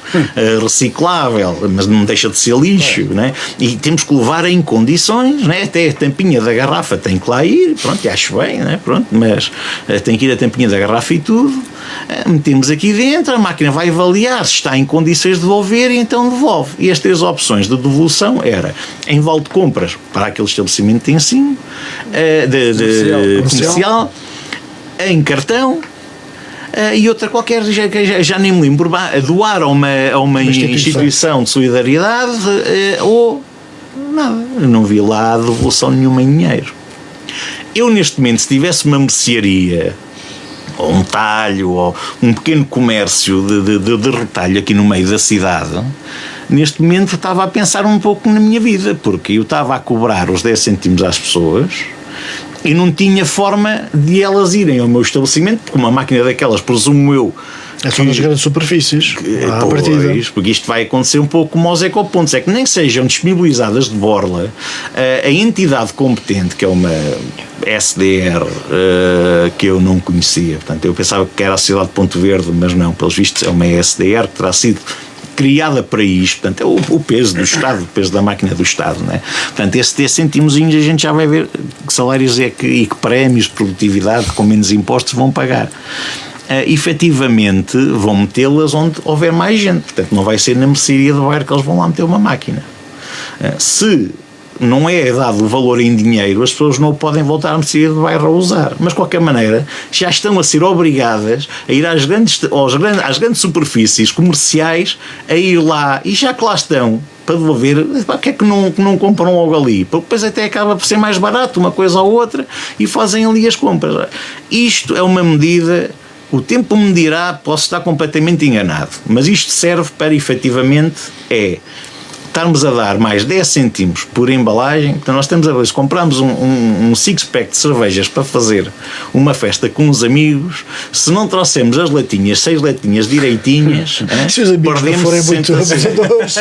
reciclável, mas não deixa de ser lixo, né? E temos que levar em condições, né? Até a tampinha da garrafa tem que lá ir, pronto, acho bem, né? Pronto, mas tem que ir a tampinha da garrafa e tudo, metemos aqui dentro, a máquina vai avaliar se está em condições de devolver e então devolve. E as 3 opções de devolução era em vale de compras para aquele estabelecimento em cima, comercial, em cartão, e outra qualquer, já nem me lembro, a doar a uma instituição de solidariedade, ou nada, eu não vi lá devolução nenhuma em dinheiro. Eu neste momento, se tivesse uma mercearia, ou um talho, ou um pequeno comércio de retalho aqui no meio da cidade, neste momento estava a pensar um pouco na minha vida, porque eu estava a cobrar os 10 cêntimos às pessoas e não tinha forma de elas irem ao meu estabelecimento, porque uma máquina daquelas, presumo eu, são nas grandes superfícies, à partida. Porque isto vai acontecer um pouco como aos ecopontos, é que nem sejam disponibilizadas de borla, a entidade competente, que é uma SDR, que eu não conhecia, portanto eu pensava que era a Sociedade de Ponto Verde, mas não, pelos vistos é uma SDR que terá sido criada para isto, portanto é o peso do Estado, o peso da máquina do Estado, né? Portanto esse 10 centimozinhos a gente já vai ver que salários e que prémios de produtividade com menos impostos vão pagar. Efetivamente vão metê-las onde houver mais gente, portanto não vai ser na mercearia do bairro que eles vão lá meter uma máquina. Se não é dado o valor em dinheiro, as pessoas não o podem voltar à mercearia do bairro a usar, mas de qualquer maneira já estão a ser obrigadas a ir às grandes superfícies comerciais, a ir lá, e já que lá estão para devolver, porque é que não compram logo ali? Porque depois até acaba por ser mais barato uma coisa ou outra e fazem ali as compras. Isto é uma medida. O tempo me dirá, posso estar completamente enganado, mas isto serve para, efetivamente, estarmos a dar mais 10 cêntimos por embalagem. Então nós estamos a ver, se compramos um six-pack de cervejas para fazer uma festa com os amigos, se não trouxemos as latinhas, 6 latinhas direitinhas, se os amigos não forem muito abusadores,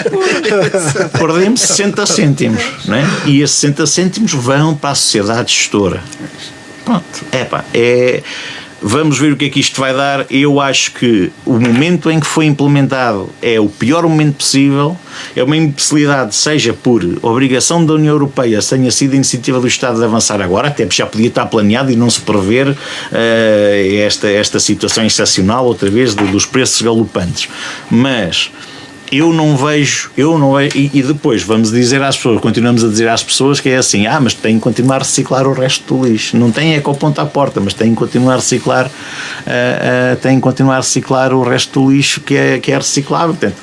perdemos 60 cêntimos, não é? E esses 60 cêntimos vão para a sociedade gestora. Pronto, vamos ver o que é que isto vai dar. Eu acho que o momento em que foi implementado é o pior momento possível, é uma imbecilidade, seja por obrigação da União Europeia, se tenha sido a iniciativa do Estado de avançar agora, até porque já podia estar planeado e não se prever esta situação excepcional, outra vez, dos preços galopantes. Mas eu não vejo, e depois vamos dizer às pessoas, continuamos a dizer às pessoas que é assim, mas têm que continuar a reciclar o resto do lixo, não têm com o ponto à porta, mas têm que continuar a reciclar, o resto do lixo que é reciclável, portanto,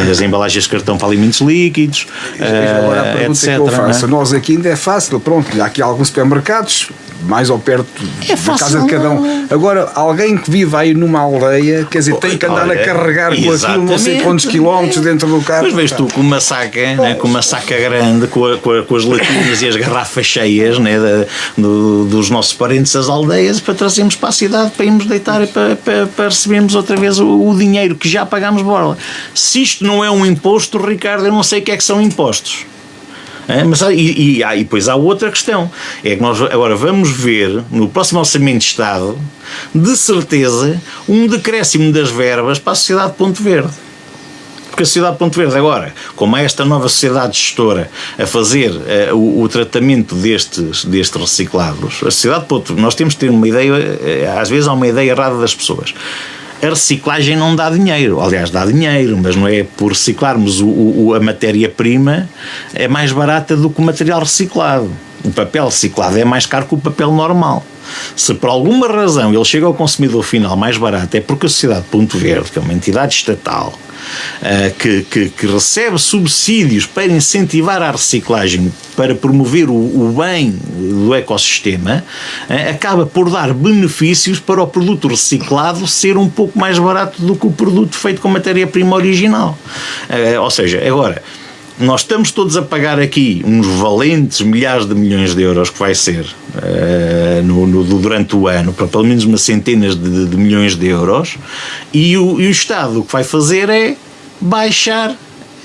as embalagens de cartão para alimentos líquidos, agora a pergunta etc. que eu faço, nós aqui ainda é fácil, pronto, há aqui alguns supermercados mais ao perto da casa de cada um. Agora, alguém que vive aí numa aldeia, quer dizer, tem que andar a carregar com aquilo não sei quantos quilómetros dentro do carro. Mas vês tu com uma saca, né, com uma saca grande, com as latinhas e as garrafas cheias, né, dos nossos parentes das aldeias, para trazermos para a cidade, para irmos deitar e para recebermos outra vez o dinheiro que já pagámos borla. Se isto não é um imposto, Ricardo, eu não sei o que é que são impostos. E depois há outra questão, é que nós agora vamos ver no próximo Orçamento de Estado, de certeza, um decréscimo das verbas para a Sociedade de Ponto Verde. Porque a Sociedade de Ponto Verde agora, como é esta nova sociedade gestora a fazer o tratamento destes reciclados, a Sociedade de Ponto Verde, nós temos que ter uma ideia, às vezes há uma ideia errada das pessoas. A reciclagem não dá dinheiro, aliás dá dinheiro, mas não é por reciclarmos a matéria-prima, é mais barata do que o material reciclado. O papel reciclado é mais caro que o papel normal. Se por alguma razão ele chega ao consumidor final mais barato, é porque a Sociedade de Ponto Verde, que é uma entidade estatal, que recebe subsídios para incentivar a reciclagem, para promover o bem do ecossistema, acaba por dar benefícios para o produto reciclado ser um pouco mais barato do que o produto feito com matéria-prima original. Ou seja, agora, nós estamos todos a pagar aqui uns valentes milhares de milhões de euros, que vai ser durante o ano, para pelo menos umas centenas de milhões de euros, e o Estado o que vai fazer é baixar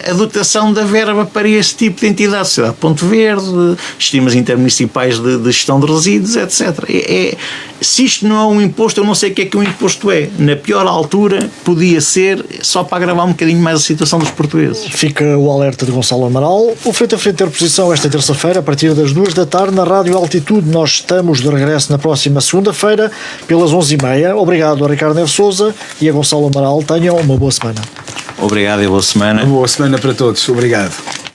a dotação da verba para esse tipo de entidade, Sociedade Ponto Verde, estimas intermunicipais de gestão de resíduos, etc. Se isto não é um imposto, eu não sei o que é que um imposto é. Na pior altura, podia ser só para agravar um bocadinho mais a situação dos portugueses. Fica o alerta de Gonçalo Amaral. O Frente a Frente ter posição esta terça-feira, a partir das 2 da tarde, na Rádio Altitude. Nós estamos de regresso na próxima segunda-feira, pelas 11h30. Obrigado a Ricardo Neves Sousa e a Gonçalo Amaral. Tenham uma boa semana. Obrigado e boa semana. Boa semana para todos. Obrigado.